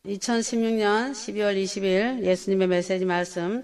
2016년 12월 20일 예수님의 메시지 말씀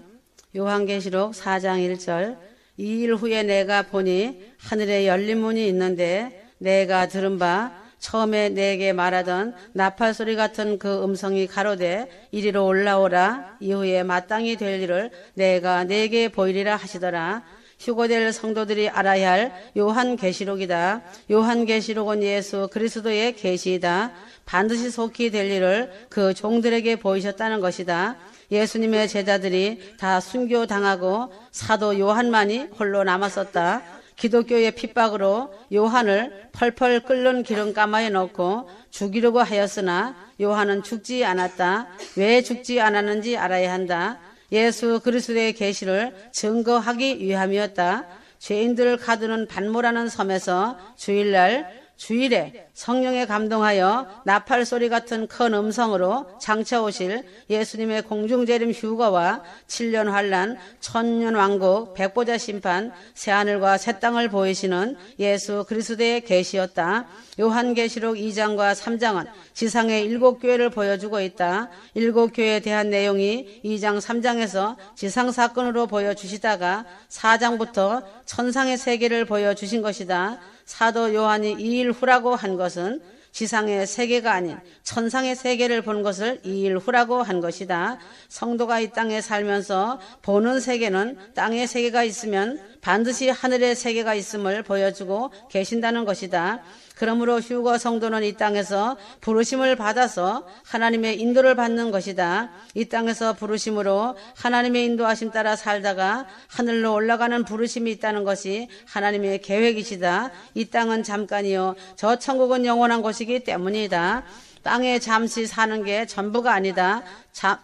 요한계시록 4장 1절. 2일 후에 내가 보니 하늘에 열린 문이 있는데 내가 들은 바 처음에 내게 말하던 나팔 소리 같은 그 음성이 가로되 이리로 올라오라. 이후에 마땅히 될 일을 내가 내게 보이리라 하시더라. 휴거될 성도들이 알아야 할 요한계시록이다. 요한계시록은 예수 그리스도의 계시이다. 반드시 속히 될 일을 그 종들에게 보이셨다는 것이다. 예수님의 제자들이 다 순교당하고 사도 요한만이 홀로 남았었다. 기독교의 핍박으로 요한을 펄펄 끓는 기름가마에 넣고 죽이려고 하였으나 요한은 죽지 않았다. 왜 죽지 않았는지 알아야 한다. 예수 그리스도의 계시를 증거하기 위함이었다. 죄인들을 가두는 반모라는 섬에서 주일에 성령에 감동하여 나팔 소리 같은 큰 음성으로 장차 오실 예수님의 공중재림 휴거와 7년 환란, 천년 왕국, 백보자 심판, 새하늘과 새 땅을 보이시는 예수 그리스도의 계시였다. 요한계시록 2장과 3장은 지상의 7교회를 보여주고 있다. 7교회에 대한 내용이 2장 3장에서 지상사건으로 보여주시다가 4장부터 천상의 세계를 보여주신 것이다. 사도 요한이 2일 후라고 한 것은 지상의 세계가 아닌 천상의 세계를 본 것을 2일 후라고 한 것이다. 성도가 이 땅에 살면서 보는 세계는 땅의 세계가 있으면 반드시 하늘의 세계가 있음을 보여주고 계신다는 것이다. 그러므로 휴거 성도는 이 땅에서 부르심을 받아서 하나님의 인도를 받는 것이다. 이 땅에서 부르심으로 하나님의 인도하심 따라 살다가 하늘로 올라가는 부르심이 있다는 것이 하나님의 계획이시다. 이 땅은 잠깐이요 저 천국은 영원한 곳이기 때문이다. 땅에 잠시 사는 게 전부가 아니다.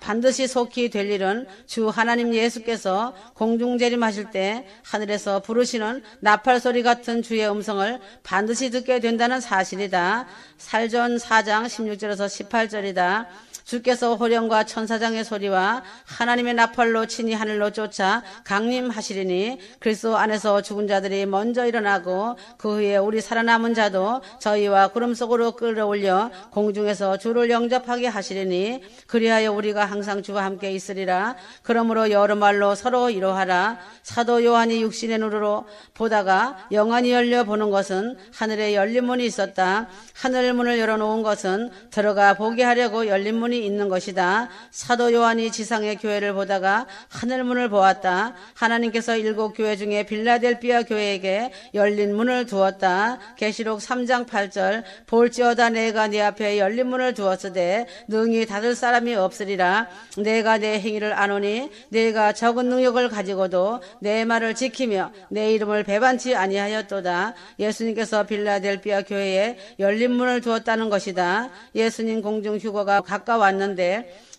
반드시 속히 될 일은 주 하나님 예수께서 공중재림하실 때 하늘에서 부르시는 나팔 소리 같은 주의 음성을 반드시 듣게 된다는 사실이다. 살전 4장 16절에서 18절이다. 주께서 호령과 천사장의 소리와 하나님의 나팔로 친히 하늘로 쫓아 강림하시리니 그리스도 안에서 죽은 자들이 먼저 일어나고 그 후에 우리 살아남은 자도 저희와 구름 속으로 끌어올려 공중에서 주를 영접하게 하시리니 그리하여 우리가 항상 주와 함께 있으리라. 그러므로 여러 말로 서로 이로하라. 사도 요한이 육신의 눈으로 보다가 영안이 열려 보는 것은 하늘에 열린 문이 있었다. 하늘 문을 열어놓은 것은 들어가 보게 하려고 열린 문이 있는 것이다. 사도 요한이 지상의 교회를 보다가 하늘문을 보았다. 하나님께서 7교회 중에 빌라델비아 교회에게 열린 문을 두었다. 계시록 3장 8절. 볼지어다 내가 네 앞에 열린 문을 두었으되 능히 닫을 사람이 없으리라. 내가 내 행위를 아노니 내가 적은 능력을 가지고도 내 말을 지키며 내 이름을 배반치 아니하였도다. 예수님께서 빌라델비아 교회에 열린 문을 두었다는 것이다. 예수님 공중 휴거가 가까웠는데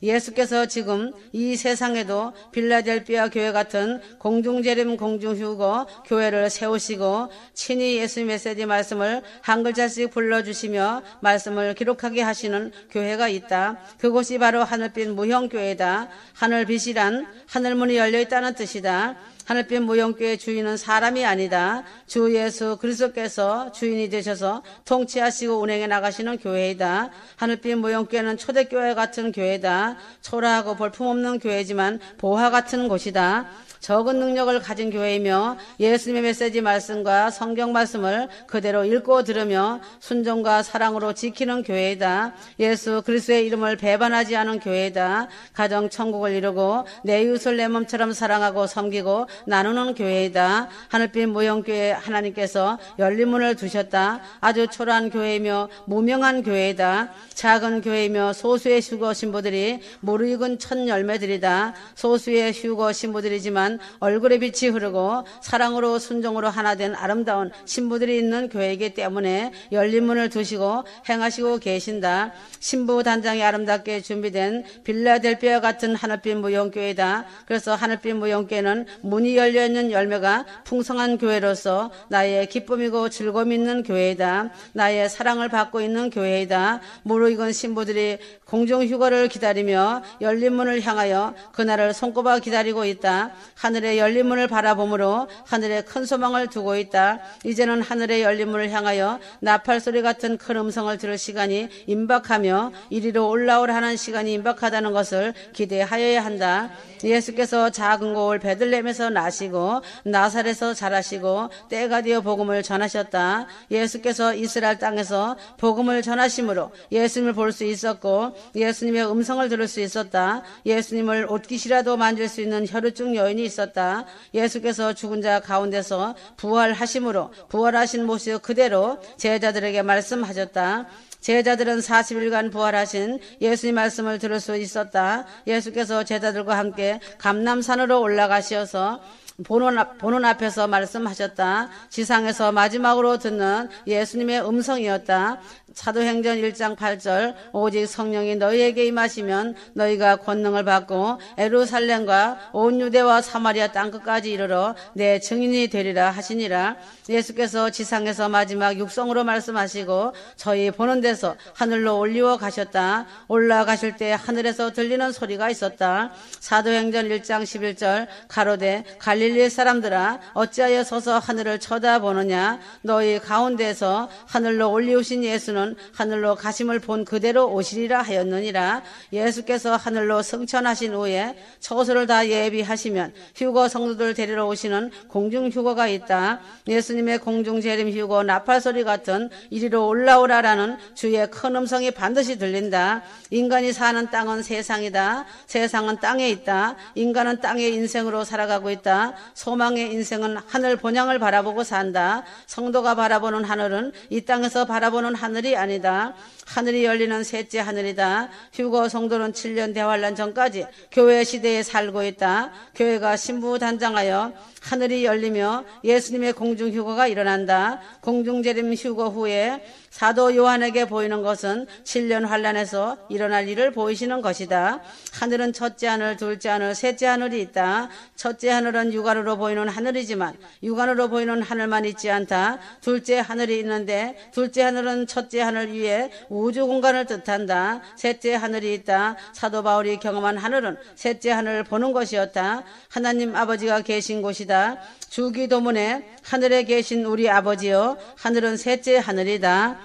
예수께서 지금 이 세상에도 빌라델비아 교회 같은 공중재림 공중휴거 교회를 세우시고 친히 예수님의 메시지 말씀을 한 글자씩 불러주시며 말씀을 기록하게 하시는 교회가 있다. 그곳이 바로 하늘빛 무형교회다. 하늘빛이란 하늘문이 열려있다는 뜻이다. 하늘빛 무형교회 주인은 사람이 아니다. 주 예수 그리스도께서 주인이 되셔서 통치하시고 운행해 나가시는 교회이다. 하늘빛 무형교회는 초대교회 같은 교회다. 초라하고 볼품없는 교회지만 보화 같은 곳이다. 적은 능력을 가진 교회이며 예수님의 메시지 말씀과 성경 말씀을 그대로 읽고 들으며 순종과 사랑으로 지키는 교회이다. 예수 그리스도의 이름을 배반하지 않은 교회이다. 가정 천국을 이루고 내 이웃을 내 몸처럼 사랑하고 섬기고 나누는 교회이다. 하늘빛 무형교회 하나님께서 열린 문을 두셨다. 아주 초라한 교회이며 무명한 교회이다. 작은 교회이며 소수의 휴거 신부들이 무르익은 첫 열매들이다. 소수의 휴거 신부들이지만 얼굴에 빛이 흐르고 사랑으로 순종으로 하나 된 아름다운 신부들이 있는 교회이기 때문에 열린 문을 두시고 행하시고 계신다. 신부 단장이 아름답게 준비된 빌라델비아 같은 하늘빛 무형교회다. 그래서 하늘빛 무형교회는 문이 문이 열려있는 열매가 풍성한 교회로서 나의 기쁨이고 즐거움 있는 교회이다. 나의 사랑을 받고 있는 교회이다. 무르익은 신부들이 공중휴거를 기다리며 열린 문을 향하여 그날을 손꼽아 기다리고 있다. 하늘의 열린 문을 바라보므로 하늘에 큰 소망을 두고 있다. 이제는 하늘의 열린 문을 향하여 나팔소리 같은 큰 음성을 들을 시간이 임박하며 이리로 올라오라는 시간이 임박하다는 것을 기대하여야 한다. 예수께서 작은 고을 베들레헴에서 나시고 나사렛에서 자라시고 때가 되어 복음을 전하셨다. 예수께서 이스라엘 땅에서 복음을 전하심으로 예수님을 볼 수 있었고 예수님의 음성을 들을 수 있었다. 예수님을 옷깃이라도 만질 수 있는 혈루증 여인이 있었다. 예수께서 죽은 자 가운데서 부활하심으로 부활하신 모습 그대로 제자들에게 말씀하셨다. 제자들은 40일간 부활하신 예수님 말씀을 들을 수 있었다. 예수께서 제자들과 함께 감람산으로 올라가셔서 보는 앞에서 말씀하셨다. 지상에서 마지막으로 듣는 예수님의 음성이었다. 사도행전 1장 8절 오직 성령이 너희에게 임하시면 너희가 권능을 받고 예루살렘과 온 유대와 사마리아 땅끝까지 이르러 내 증인이 되리라 하시니라. 예수께서 지상에서 마지막 육성으로 말씀하시고 저희 보는 데서 하늘로 올리워 가셨다. 올라가실 때 하늘에서 들리는 소리가 있었다. 사도행전 1장 11절 가로되 갈릴리 사람들아 어찌하여 서서 하늘을 쳐다보느냐. 너희 가운데서 하늘로 올리우신 예수는 하늘로 가심을 본 그대로 오시리라 하였느니라. 예수께서 하늘로 승천하신 후에 처소를 다 예비하시면 휴거 성도들 데리러 오시는 공중 휴거가 있다. 예수님의 공중 재림 휴거 나팔소리 같은 이리로 올라오라라는 주의 큰 음성이 반드시 들린다. 인간이 사는 땅은 세상이다. 세상은 땅에 있다. 인간은 땅의 인생으로 살아가고 있다. 소망의 인생은 하늘 본향을 바라보고 산다. 성도가 바라보는 하늘은 이 땅에서 바라보는 하늘이 아니다. 하늘이 열리는 셋째 하늘이다. 휴거 성도는 7년 대환란 전까지 교회 시대에 살고 있다. 교회가 신부단장하여 하늘이 열리며 예수님의 공중 휴거가 일어난다. 공중 재림 휴거 후에 사도 요한에게 보이는 것은 7년 환란에서 일어날 일을 보이시는 것이다. 하늘은 첫째 하늘, 둘째 하늘, 셋째 하늘이 있다. 첫째 하늘은 육안으로 보이는 하늘이지만 육안으로 보이는 하늘만 있지 않다. 둘째 하늘이 있는데 둘째 하늘은 첫째 하늘 위에 우주 공간을 뜻한다. 셋째 하늘이 있다. 사도 바울이 경험한 하늘은 셋째 하늘을 보는 것이었다. 하나님 아버지가 계신 곳이다. 주기도문에 하늘에 계신 우리 아버지여 하늘은 셋째 하늘이다.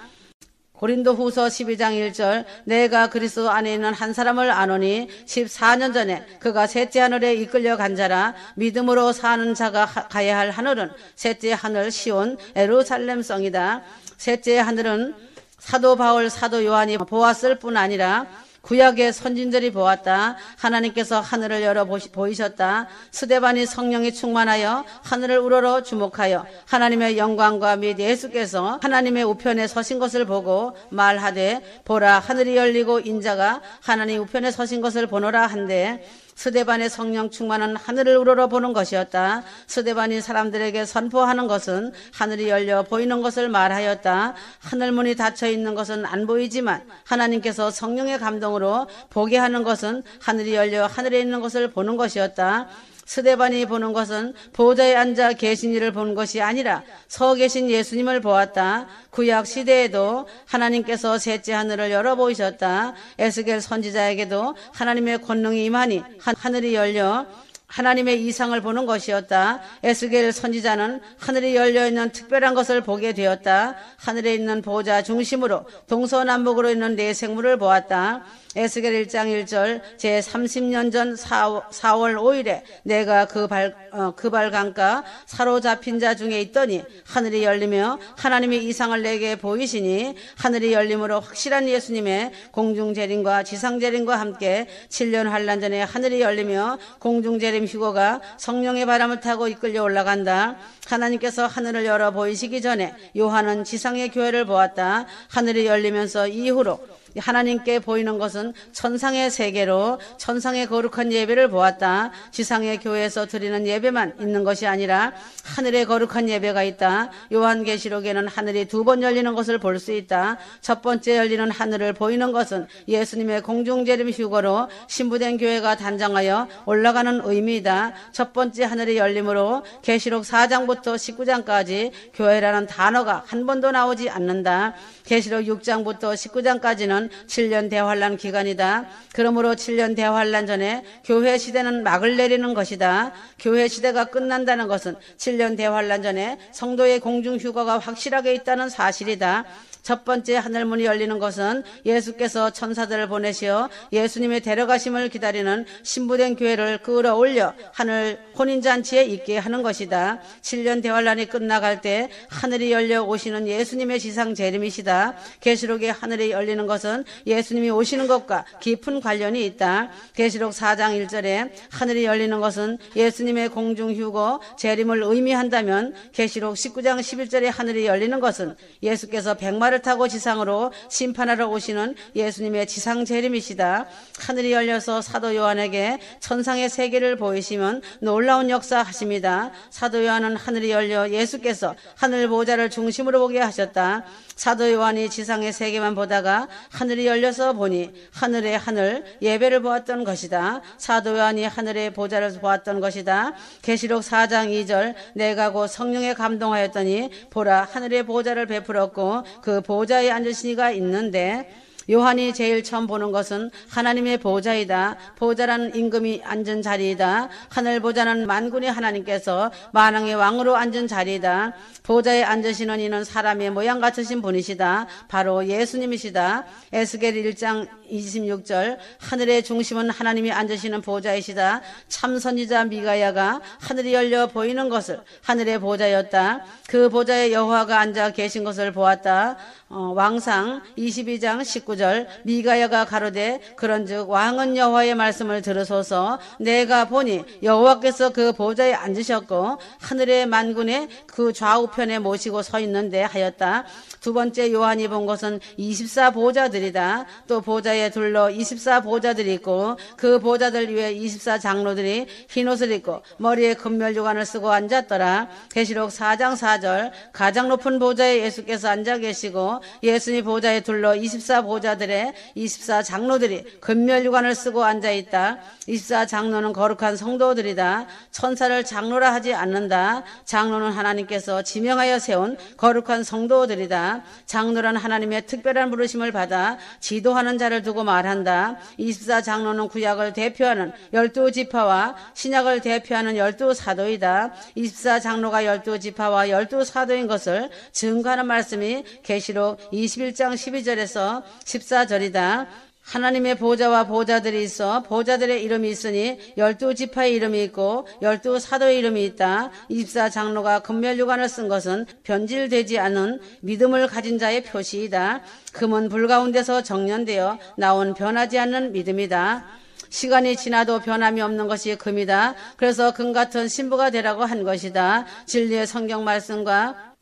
고린도후서 12장 1절 내가 그리스도 안에 있는 한 사람을 아노니 14년 전에 그가 셋째 하늘에 이끌려 간 자라. 믿음으로 사는 자가 가야 할 하늘은 셋째 하늘 시온 예루살렘성이다. 셋째 하늘은 사도 바울 사도 요한이 보았을 뿐 아니라 구약의 선진들이 보았다. 하나님께서 하늘을 열어 보이셨다. 스데반이 성령이 충만하여 하늘을 우러러 주목하여 하나님의 영광과 및 예수께서 하나님의 우편에 서신 것을 보고 말하되 보라 하늘이 열리고 인자가 하나님 우편에 서신 것을 보노라 한데 스데반의 성령 충만은 하늘을 우러러 보는 것이었다. 스데반이 사람들에게 선포하는 것은 하늘이 열려 보이는 것을 말하였다. 하늘문이 닫혀 있는 것은 안 보이지만 하나님께서 성령의 감동으로 보게 하는 것은 하늘이 열려 하늘에 있는 것을 보는 것이었다. 스데반이 보는 것은 보좌에 앉아 계신 이를 본 것이 아니라 서 계신 예수님을 보았다. 구약 시대에도 하나님께서 셋째 하늘을 열어 보이셨다. 에스겔 선지자에게도 하나님의 권능이 임하니 하늘이 열려 하나님의 이상을 보는 것이었다. 에스겔 선지자는 하늘이 열려있는 특별한 것을 보게 되었다. 하늘에 있는 보좌 중심으로 동서남북으로 있는 네 생물을 보았다. 에스겔 1장 1절 제30년 전 4월 5일에 내가 그 발강가 사로잡힌 자 중에 있더니 하늘이 열리며 하나님의 이상을 내게 보이시니 하늘이 열림으로 확실한 예수님의 공중재림과 지상재림과 함께 7년 환란 전에 하늘이 열리며 공중재림 휴거가 성령의 바람을 타고 이끌려 올라간다. 하나님께서 하늘을 열어 보이시기 전에 요한은 지상의 교회를 보았다. 하늘이 열리면서 이후로 하나님께 보이는 것은 천상의 세계로 천상의 거룩한 예배를 보았다. 지상의 교회에서 드리는 예배만 있는 것이 아니라 하늘의 거룩한 예배가 있다. 요한계시록에는 하늘이 2번 열리는 것을 볼 수 있다. 첫 번째 열리는 하늘을 보이는 것은 예수님의 공중재림 휴거로 신부된 교회가 단장하여 올라가는 의미이다. 첫 번째 하늘의 열림으로 계시록 4장부터 19장까지 교회라는 단어가 한 번도 나오지 않는다. 계시록 6장부터 19장까지는 7년 대환란 기간이다. 그러므로 7년 대환란 전에 교회 시대는 막을 내리는 것이다. 교회 시대가 끝난다는 것은 7년 대환란 전에 성도의 공중 휴거가 확실하게 있다는 사실이다. 첫 번째 하늘문이 열리는 것은 예수께서 천사들을 보내시어 예수님의 데려가심을 기다리는 신부된 교회를 끌어올려 하늘 혼인잔치에 있게 하는 것이다. 7년 대환란이 끝나갈 때 하늘이 열려 오시는 예수님의 지상 재림이시다. 계시록에 하늘이 열리는 것은 예수님이 오시는 것과 깊은 관련이 있다. 계시록 4장 1절에 하늘이 열리는 것은 예수님의 공중휴거 재림을 의미한다면 계시록 19장 11절에 하늘이 열리는 것은 예수께서 백마를 타고 지상으로 심판하러 오시는 예수님의 지상 재림이시다. 하늘이 열려서 사도 요한에게 천상의 세계를 보이시면 놀라운 역사하십니다. 사도 요한은 하늘이 열려 예수께서 하늘 보좌를 중심으로 보게 하셨다. 사도 요한이 지상의 세계만 보다가 하늘이 열려서 보니 하늘의 하늘 예배를 보았던 것이다. 사도 요한이 하늘의 보좌를 보았던 것이다. 계시록 4장 2절 내가 곧 성령에 감동하였더니 보라 하늘의 보좌를 베풀었고 그 보좌에 앉으신 이가 있는데 요한이 제일 처음 보는 것은 하나님의 보좌이다. 보좌라는 임금이 앉은 자리이다. 하늘 보좌는 만군의 하나님께서 만왕의 왕으로 앉은 자리이다. 보좌에 앉으시는 이는 사람의 모양 같으신 분이시다. 바로 예수님이시다. 에스겔 1장 26절 하늘의 중심은 하나님이 앉으시는 보좌이시다. 참 선지자 미가야가 하늘이 열려 보이는 것을 하늘의 보좌였다. 그 보좌에 여호와가 앉아 계신 것을 보았다. 왕상 22장 19절 미가야가 가로되 그런즉 왕은 여호와의 말씀을 들으소서. 내가 보니 여호와께서 그 보좌에 앉으셨고 하늘의 만군의 그 좌우편에 모시고 서 있는데 하였다. 두 번째 요한이 본 것은 24보좌들이다. 또 보좌에 둘러 24보좌들이 있고 그 보좌들 위에 24장로들이 흰옷을 입고 머리에 금멸주관을 쓰고 앉았더라. 계시록 4장 4절 가장 높은 보좌에 예수께서 앉아 계시고 예수님 보좌에 둘러 24보좌들의 24장로들이 금멸주관을 쓰고 앉아있다. 24장로는 거룩한 성도들이다. 천사를 장로라 하지 않는다. 장로는 하나님께서 지명하여 세운 거룩한 성도들이다. 장로란 하나님의 특별한 부르심을 받아 지도하는 자를 두고 말한다. 24장로는 구약을 대표하는 12지파와 신약을 대표하는 12사도이다. 24장로가 12지파와 12사도인 것을 증거하는 말씀이 계시록 21장 12절에서 14절이다. 하나님의 보좌와 보좌들이 있어 보좌들의 이름이 있으니 12지파의 이름이 있고 12사도의 이름이 있다. 24장로가 금멸유관을 쓴 것은 변질되지 않은 믿음을 가진 자의 표시이다. 금은 불 가운데서 정련되어 나온 변하지 않는 믿음이다. 시간이 지나도 변함이 없는 것이 금이다. 그래서 금 같은 신부가 되라고 한 것이다. 진리의 성경 말씀과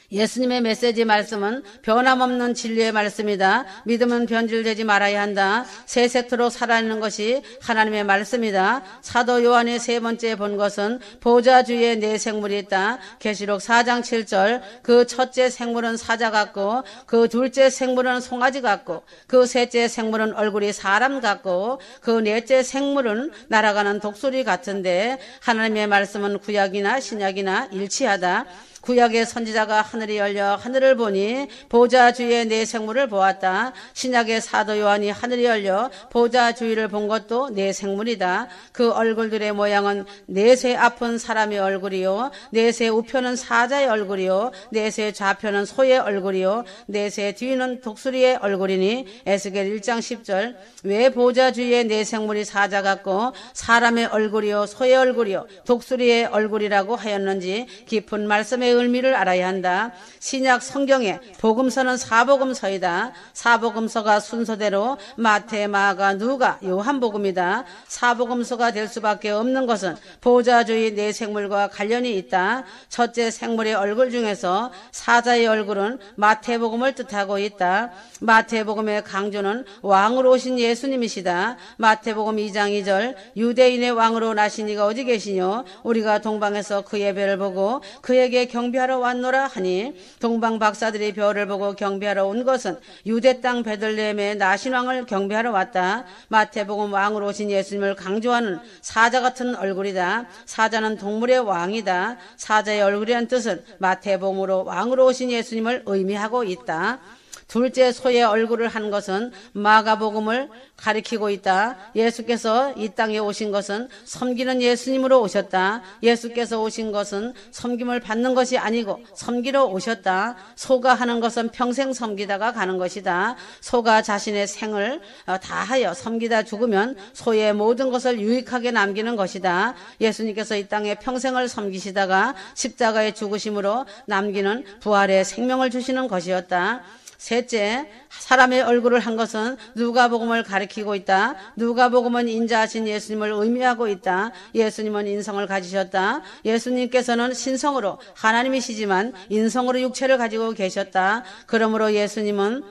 예수님의 메시지 말씀은 변함없는 진리의 말씀이다. 믿음은 변질되지 말아야 한다. 세세토록 살아있는 것이 하나님의 말씀이다. 사도 요한이 세 번째 본 것은 보좌 주위에 네 생물이 있다. 계시록 4장 7절 그 첫째 생물은 사자 같고 그 둘째 생물은 송아지 같고 그 셋째 생물은 얼굴이 사람 같고 그 넷째 생물은 날아가는 독수리 같은데 하나님의 말씀은 구약이나 신약이나 일치하다. 구약의 선지자가 하늘이 열려 하늘을 보니 보좌 주위에 네 생물을 보았다. 신약의 사도 요한이 하늘이 열려 보좌 주위를 본 것도 네 생물이다. 그 얼굴들의 모양은 넷의 앞은 사람의 얼굴이요 넷의 우편은 사자의 얼굴이요 넷의 좌편은 소의 얼굴이요 넷의 뒤는 독수리의 얼굴이니 에스겔 1장 10절 왜 보좌 주위에 네 생물이 사자 같고 사람의 얼굴이요 소의 얼굴이요 독수리의 얼굴이라고 하였는지 깊은 말씀에 의미를 알아야 한다. 신약 성경의 복음서는 사복음서이다. 사복음서가 순서대로 마태, 마가, 누가, 요한복음이다. 사복음서가 될 수밖에 없는 것은 보좌주의 네 생물과 관련이 있다. 첫째 생물의 얼굴 중에서 사자의 얼굴은 마태복음을 뜻하고 있다. 마태복음의 강조는 왕으로 오신 예수님이시다. 마태복음 2장 2절 유대인의 왕으로 나신 이가 어디 계시뇨? 우리가 동방에서 그의 별을 보고 그에게 경배하러 왔노라 하니, 동방 박사들이 별을 보고 경배하러 온 것은 유대 땅 베들레헴의 나신 왕을 경배하러 왔다. 마태복음 왕으로 오신 예수님을 강조하는 사자 같은 얼굴이다. 사자는 동물의 왕이다. 사자의 얼굴이란 뜻은 마태복음으로 왕으로 오신 예수님을 의미하고 있다. 둘째 소의 얼굴을 한 것은 마가복음을 가리키고 있다. 예수께서 이 땅에 오신 것은 섬기는 예수님으로 오셨다. 예수께서 오신 것은 섬김을 받는 것이 아니고 섬기러 오셨다. 소가 하는 것은 평생 섬기다가 가는 것이다. 소가 자신의 생을 다하여 섬기다 죽으면 소의 모든 것을 유익하게 남기는 것이다. 예수님께서 이 땅에 평생을 섬기시다가 십자가에 죽으심으로 남기는 부활의 생명을 주시는 것이었다. 셋째, 사람의 얼굴을 한 것은 누가복음을 가리키고 있다. 누가복음은 인자하신 예수님을 의미하고 있다. 예수님은 인성을 가지셨다. 예수님께서는 신성으로 하나님이시지만 인성으로 육체를 가지고 계셨다. 그러므로 예수님은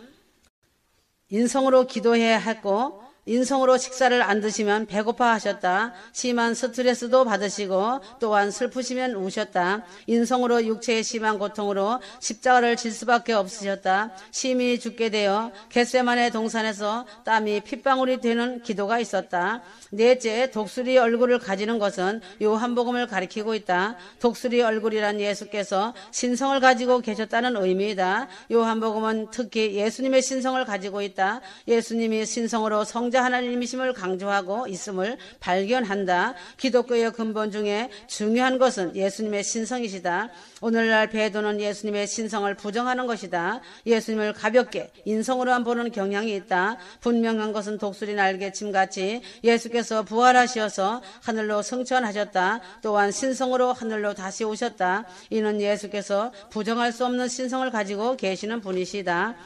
인성으로 기도해야 했고 인성으로 식사를 안 드시면 배고파 하셨다. 심한 스트레스도 받으시고 또한 슬프시면 우셨다. 인성으로 육체의 심한 고통으로 십자가를 질 수밖에 없으셨다. 심히 죽게 되어 겟세마네 동산에서 땀이 핏방울이 되는 기도가 있었다. 넷째, 독수리 얼굴을 가지는 것은 요한복음을 가리키고 있다. 독수리 얼굴이란 예수께서 신성을 가지고 계셨다는 의미이다. 요한복음은 특히 예수님의 신성을 가지고 있다. 예수님이 신성으로 성자 하나님이심을 강조하고 있음을 발견한다. 기독교의 근본 중에 중요한 것은 예수님의 신성이시다. 오늘날 배도는 예수님의 신성을 부정하는 것이다. 예수님을 가볍게 인성으로만 보는 경향이 있다. 분명한 것은 독수리 날개침같이 예수께서 부활하셔서 하늘로 승천하셨다. 또한 신성으로 하늘로 다시 오셨다. 이는 예수께서 부정할 수 없는 신성을 가지고 계시는 분이시다.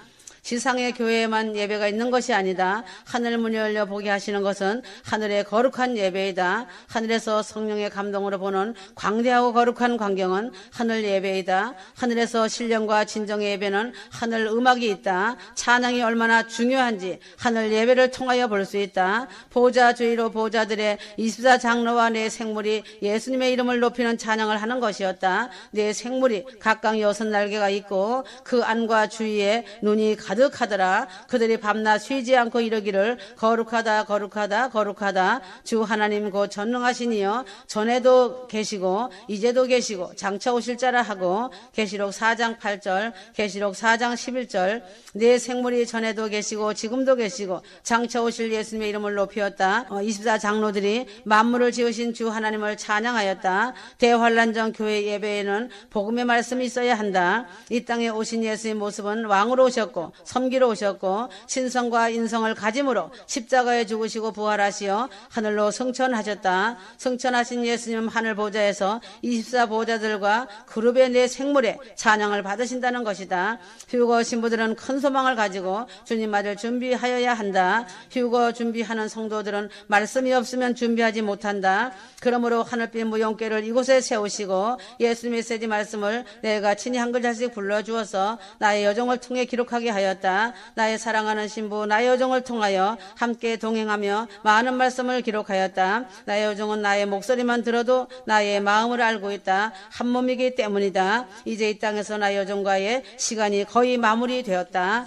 지상의 교회에만 예배가 있는 것이 아니다. 하늘 문이 열려 보게 하시는 것은 하늘의 거룩한 예배이다. 하늘에서 성령의 감동으로 보는 광대하고 거룩한 광경은 하늘 예배이다. 하늘에서 신령과 진정의 예배는 하늘 음악이 있다. 찬양이 얼마나 중요한지 하늘 예배를 통하여 볼 수 있다. 보좌 주위로 보좌들의 24장로와 네 생물이 예수님의 이름을 높이는 찬양을 하는 것이었다. 네 생물이 각각 6날개가 있고 그 안과 주위에 눈이 가득하더라. 그들이 밤낮 쉬지 않고 이르기를 거룩하다 거룩하다 거룩하다 주 하나님 곧 전능하시니여 전에도 계시고 이제도 계시고 장차 오실 자라 하고, 계시록 4장 8절 계시록 4장 11절 네 생물이 전에도 계시고 지금도 계시고 장차 오실 예수님의 이름을 높이었다. 24장로들이 만물을 지으신 주 하나님을 찬양하였다. 대환란전 교회 예배에는 복음의 말씀이 있어야 한다. 이 땅에 오신 예수의 모습은 왕으로 오셨고 섬기러 오셨고 신성과 인성을 가짐으로 십자가에 죽으시고 부활하시어 하늘로 승천하셨다. 승천하신 예수님 하늘 보좌에서 24보좌들과 그룹의 네 생물의 찬양을 받으신다는 것이다. 휴거 신부들은 큰 소망을 가지고 주님 맞을 준비하여야 한다. 휴거 준비하는 성도들은 말씀이 없으면 준비하지 못한다. 그러므로 하늘빛 무용궤를 이곳에 세우시고 예수님의 세지 말씀을 내가 친히 한 글자씩 불러주어서 나의 여정을 통해 기록하게 하였다. 나의 사랑하는 신부 나의 여정을 통하여 함께 동행하며 많은 말씀을 기록하였다. 나의 여정은 나의 목소리만 들어도 나의 마음을 알고 있다. 한 몸이기 때문이다. 이제 이 땅에서 나의 여정과의 시간이 거의 마무리되었다.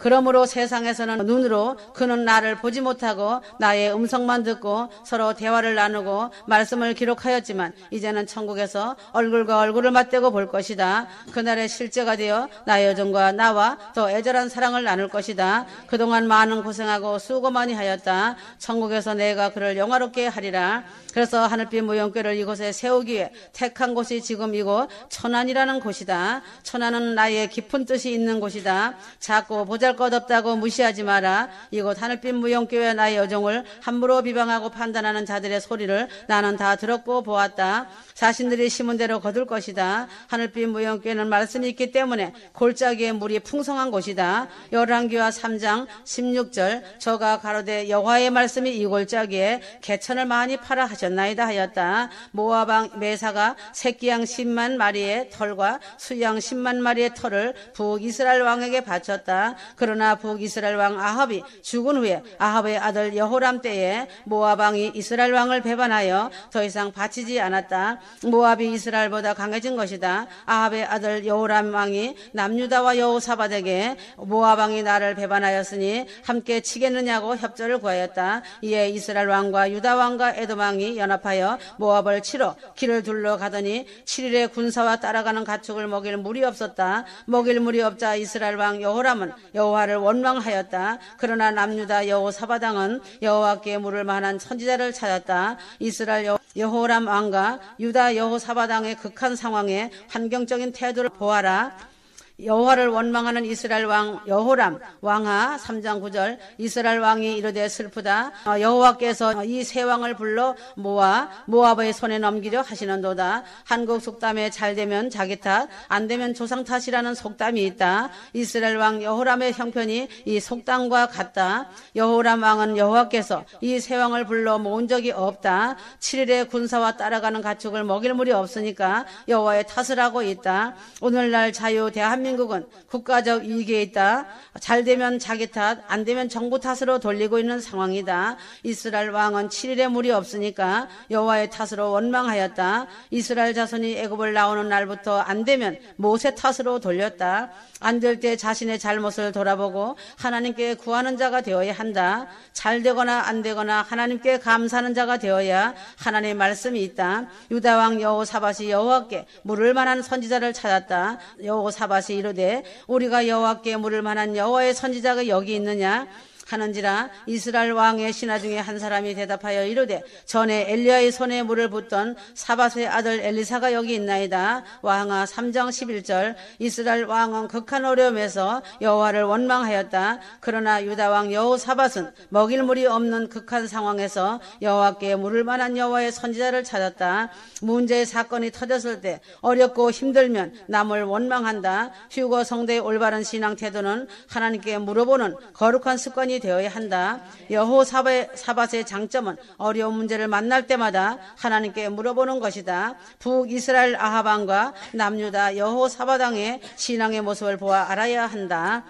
그러므로 세상에서는 눈으로 그는 나를 보지 못하고 나의 음성만 듣고 서로 대화를 나누고 말씀을 기록하였지만 이제는 천국에서 얼굴과 얼굴을 맞대고 볼 것이다. 그날의 실제가 되어 나의 여정과 나와 더 애절한 사랑을 나눌 것이다. 그동안 많은 고생하고 수고 많이 하였다. 천국에서 내가 그를 영화롭게 하리라. 그래서 하늘빛 무용궤를 이곳에 세우기 위해 택한 곳이 지금 이곳 천안이라는 곳이다. 천안은 나의 깊은 뜻이 있는 곳이다. 작고 보잘것없는 것 없다고 무시하지 마라. 이곳 하늘빛 무용교회 나의 여종을 함부로 비방하고 판단하는 자들의 소리를 나는 다 들었고 보았다. 자신들이 심은 대로 거둘 것이다. 하늘빛 무용교회는 말씀이 있기 때문에 골짜기에 물이 풍성한 곳이다. 열왕기하 3장 16절 저가 가로되 여호와의 말씀이 이 골짜기에 개천을 많이 팔아 하셨나이다 하였다. 모압 왕 메사가 새끼양 10만 마리의 털과 수양 10만 마리의 털을 북이스라엘 왕에게 바쳤다. 그러나 북이스라엘 왕 아합이 죽은 후에 아합의 아들 여호람 때에 모압 왕이 이스라엘 왕을 배반하여 더 이상 바치지 않았다. 모압이 이스라엘보다 강해진 것이다. 아합의 아들 여호람 왕이 남유다와 여호사밧에게 모압 왕이 나를 배반하였으니 함께 치겠느냐고 협조를 구하였다. 이에 이스라엘 왕과 유다 왕과 에돔 왕이 연합하여 모압을 치러 길을 둘러 가더니 7일의 군사와 따라가는 가축을 먹일 물이 없었다. 먹일 물이 없자 이스라엘 왕 여호람은 여호와를 원망하였다. 그러나 남유다 여호사밧 왕은 여호와께 물을 만한 선지자를 찾았다. 이스라엘 여호람 왕과 유다 여호사밧 왕의 극한 상황에 환경적인 태도를 보아라. 여호와를 원망하는 이스라엘 왕 여호람 왕하 3장 9절 이스라엘 왕이 이르되 슬프다. 여호와께서 이 세 왕을 불러 모압의 손에 넘기려 하시는도다. 한국 속담에 잘되면 자기 탓 안되면 조상 탓이라는 속담이 있다. 이스라엘 왕 여호람의 형편이 이 속담과 같다. 여호람 왕은 여호와께서 이 세 왕을 불러 모은 적이 없다. 7일의 군사와 따라가는 가축을 먹일 물이 없으니까 여호와의 탓을 하고 있다. 오늘날 자유 대한민국은 국가적 이익에 있다. 잘되면 자기 탓, 안되면 정부 탓으로 돌리고 있는 상황이다. 이스라엘 왕은 7일에 물이 없으니까 여호와의 탓으로 원망하였다. 이스라엘 자손이 애굽을 나오는 날부터 안되면 모세 탓으로 돌렸다. 안 될 때 자신의 잘못을 돌아보고 하나님께 구하는 자가 되어야 한다. 잘되거나 안되거나 하나님께 감사하는 자가 되어야 하나님의 말씀이 있다. 유다 왕 여호사밧이 여호와께 물을 만한 선지자를 찾았다. 여호사밧이 이르되 우리가 여호와께 물을 만한 여호와의 선지자가 여기 있느냐 하는지라. 이스라엘 왕의 신하 중에 한 사람이 대답하여 이르되 전에 엘리야의 손에 물을 붓던 사밧의 아들 엘리사가 여기 있나이다. 왕하 3장 11절 이스라엘 왕은 극한 어려움에서 여호와를 원망하였다. 그러나 유다 왕 여호사밧은 먹일 물이 없는 극한 상황에서 여호와께 물을 만한 여호와의 선지자를 찾았다. 문제의 사건이 터졌을 때 어렵고 힘들면 남을 원망한다. 휴거 성도의 올바른 신앙 태도는 하나님께 물어보는 거룩한 습관이 되어야 한다. 여호사밧의 장점은 어려운 문제를 만날 때마다 하나님께 물어보는 것이다. 북이스라엘 아합 왕과 남유다 여호사밧 왕의 신앙의 모습을 보아 알아야 한다.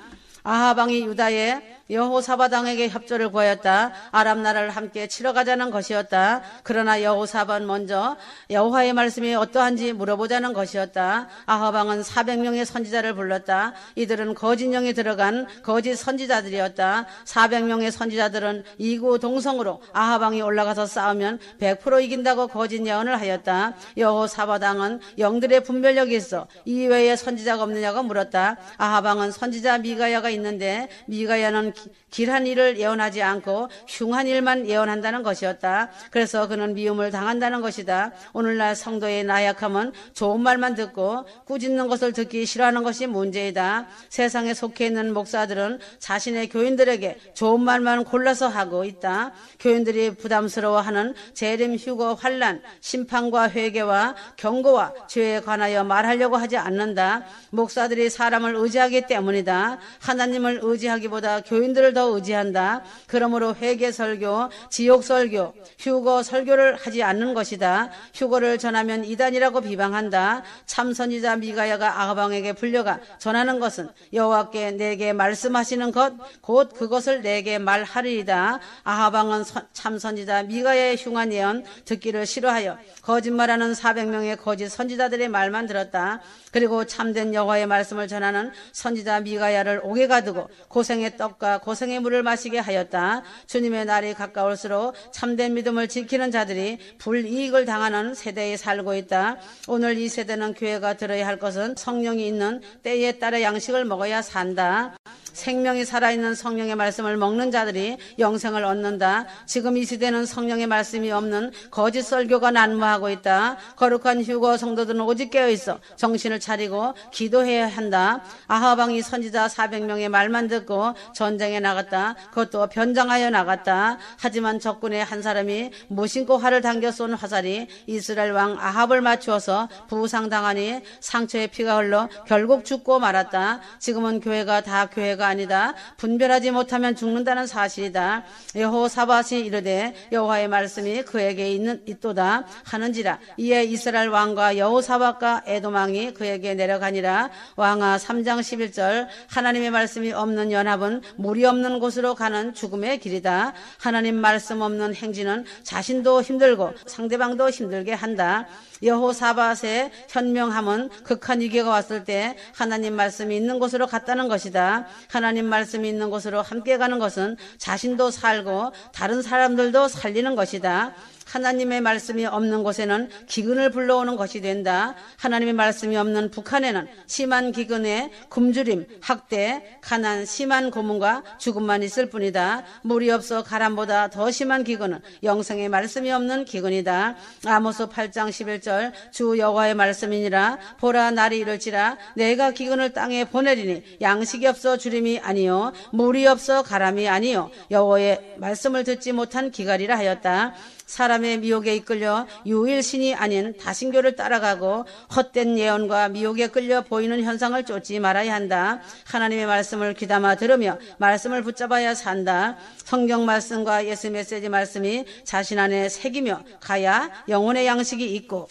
아합 왕이 유다의 여호사밧 왕에게 협조를 구하였다. 아람 나라를 함께 치러 가자는 것이었다. 그러나 여호사밧은 먼저 여호와의 말씀이 어떠한지 물어보자는 것이었다. 아합 왕은 400명의 선지자를 불렀다. 이들은 거짓 영이 들어간 거짓 선지자들이었다. 400명의 선지자들은 이구동성으로 아합 왕이 올라가서 싸우면 100% 이긴다고 거짓 예언을 하였다. 여호사밧 왕은 영들의 분별력이 있어 이외에 선지자가 없느냐고 물었다. 아합 왕은 선지자 미가야가 있는데 미가야는 길한 일을 예언하지 않고 흉한 일만 예언한다는 것이었다. 그래서 그는 미움을 당한다는 것이다. 오늘날 성도의 나약함은 좋은 말만 듣고 꾸짖는 것을 듣기 싫어하는 것이 문제이다. 세상에 속해 있는 목사들은 자신의 교인들에게 좋은 말만 골라서 하고 있다. 교인들이 부담스러워하는 재림, 휴거, 환난, 심판과 회개와 경고와 죄에 관하여 말하려고 하지 않는다. 목사들이 사람을 의지하기 때문이다. 하나님을 의지하기보다 교인들을 더 의지한다. 그러므로 회개 설교, 지옥 설교, 휴거 설교를 하지 않는 것이다. 휴거를 전하면 이단이라고 비방한다. 참 선지자 미가야가 아합 왕에게 불려가 전하는 것은 여호와께 내게 말씀하시는 것 곧 그것을 내게 말하리이다. 아합 왕은 참 선지자 미가야의 흉한 예언 듣기를 싫어하여 거짓말하는 400명의 거짓 선지자들의 말만 들었다. 그리고 참된 여호와의 말씀을 전하는 선지자 미가야를 옥에 가두고 고생의 떡과 고생의 물을 마시게 하였다. 주님의 날이 가까울수록 참된 믿음을 지키는 자들이 불이익을 당하는 세대에 살고 있다. 오늘 이 세대는 교회가 들어야 할 것은 성령이 있는 때에 따라 양식을 먹어야 산다. 생명이 살아있는 성령의 말씀을 먹는 자들이 영생을 얻는다. 지금 이 시대는 성령의 말씀이 없는 거짓 설교가 난무하고 있다. 거룩한 휴거 성도들은 오직 깨어있어 정신을 차리고 기도해야 한다. 아합 왕이 선지자 400명의 말만 듣고 전쟁에 나갔다. 그것도 변장하여 나갔다. 하지만 적군의 한 사람이 무심코 활을 당겨 쏜 화살이 이스라엘 왕 아합을 맞추어서 부상당하니 상처에 피가 흘러 결국 죽고 말았다. 지금은 교회가 다 교회가 아니다. 분별하지 못하면 죽는다는 사실이다. 여호사밧이 이르되 여호와의 말씀이 그에게 있도다 하는지라. 이에 이스라엘 왕과 여호사밧과 에돔 왕이 그에게 내려가니라. 왕하 3장 11절 하나님의 말씀이 없는 연합은 물이 없는 곳으로 가는 죽음의 길이다. 하나님 말씀 없는 행진은 자신도 힘들고 상대방도 힘들게 한다. 여호사밧의 현명함은 극한 위기가 왔을 때 하나님 말씀이 있는 곳으로 갔다는 것이다. 하나님 말씀이 있는 곳으로 함께 가는 것은 자신도 살고 다른 사람들도 살리는 것이다. 하나님의 말씀이 없는 곳에는 기근을 불러오는 것이 된다. 하나님의 말씀이 없는 북한에는 심한 기근에 굶주림, 학대, 가난, 심한 고문과 죽음만 있을 뿐이다. 물이 없어 가람보다 더 심한 기근은 영생의 말씀이 없는 기근이다. 아모스 8장 11절 주 여호와의 말씀이니라. 보라 날이 이를지라 내가 기근을 땅에 보내리니 양식이 없어 주림이 아니요 물이 없어 가람이 아니요 여호와의 말씀을 듣지 못한 기갈이라 하였다. 사람의 미혹에 이끌려 유일신이 아닌 다신교를 따라가고 헛된 예언과 미혹에 끌려 보이는 현상을 쫓지 말아야 한다. 하나님의 말씀을 귀담아 들으며 말씀을 붙잡아야 산다. 성경 말씀과 예수 메시지 말씀이 자신 안에 새기며 가야 영혼의 양식이 있고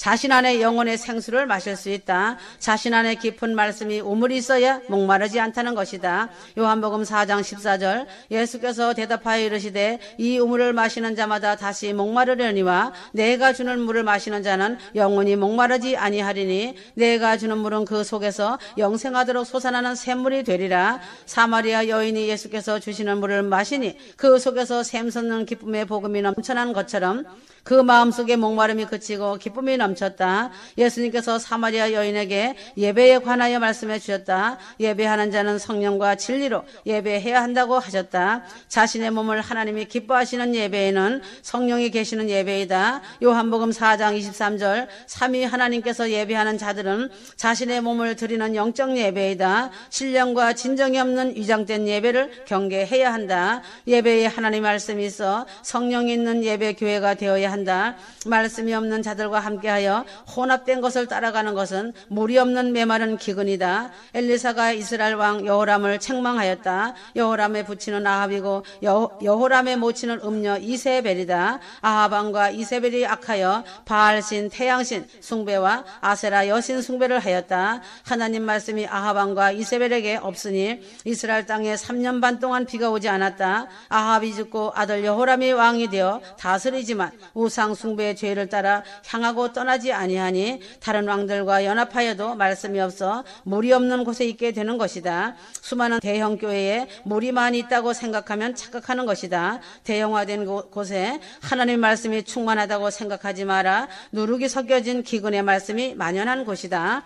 자신 안에 영혼의 생수를 마실 수 있다. 자신 안에 깊은 말씀이 우물이 있어야 목마르지 않다는 것이다. 요한복음 4장 14절 예수께서 대답하여 이르시되 이 우물을 마시는 자마다 다시 목마르려니와 내가 주는 물을 마시는 자는 영원히 목마르지 아니하리니 내가 주는 물은 그 속에서 영생하도록 솟아나는 샘물이 되리라. 사마리아 여인이 예수께서 주시는 물을 마시니 그 속에서 샘솟는 기쁨의 복음이 넘쳐난 것처럼 그 마음속에 목마름이 그치고 기쁨이 넘쳤다. 예수님께서 사마리아 여인에게 예배에 관하여 말씀해 주셨다. 예배하는 자는 성령과 진리로 예배해야 한다고 하셨다. 자신의 몸을 하나님이 기뻐하시는 예배에는 성령이 계시는 예배이다. 요한복음 4장 23절 삼위 하나님께서 예배하는 자들은 자신의 몸을 드리는 영적 예배이다. 신령과 진정이 없는 위장된 예배를 경계해야 한다. 예배에 하나님 말씀이 있어 성령이 있는 예배 교회가 되어야 한다. 말씀이 없는 자들과 함께하여 혼합된 것을 따라가는 것은 물이 없는 메마른 기근이다. 엘리사가 이스라엘 왕 여호람을 책망하였다. 여호람에 부치는 아합이고 여호람의 모치는 음녀 이세벨이다. 아합 왕과 이세벨이 악하여 바알신 태양신 숭배와 아세라 여신 숭배를 하였다. 하나님 말씀이 아합 왕과 이세벨에게 없으니 이스라엘 땅에 3년 반 동안 비가 오지 않았다. 아합이 죽고 아들 여호람이 왕이 되어 다스리지만 우상 숭배의 죄를 따라 향하고 떠나지 아니하니 다른 왕들과 연합하여도 말씀이 없어 물이 없는 곳에 있게 되는 것이다. 수많은 대형 교회에 물이 많이 있다고 생각하면 착각하는 것이다. 대형화된 곳에 하나님의 말씀이 충만하다고 생각하지 마라. 누룩이 섞여진 기근의 말씀이 만연한 곳이다.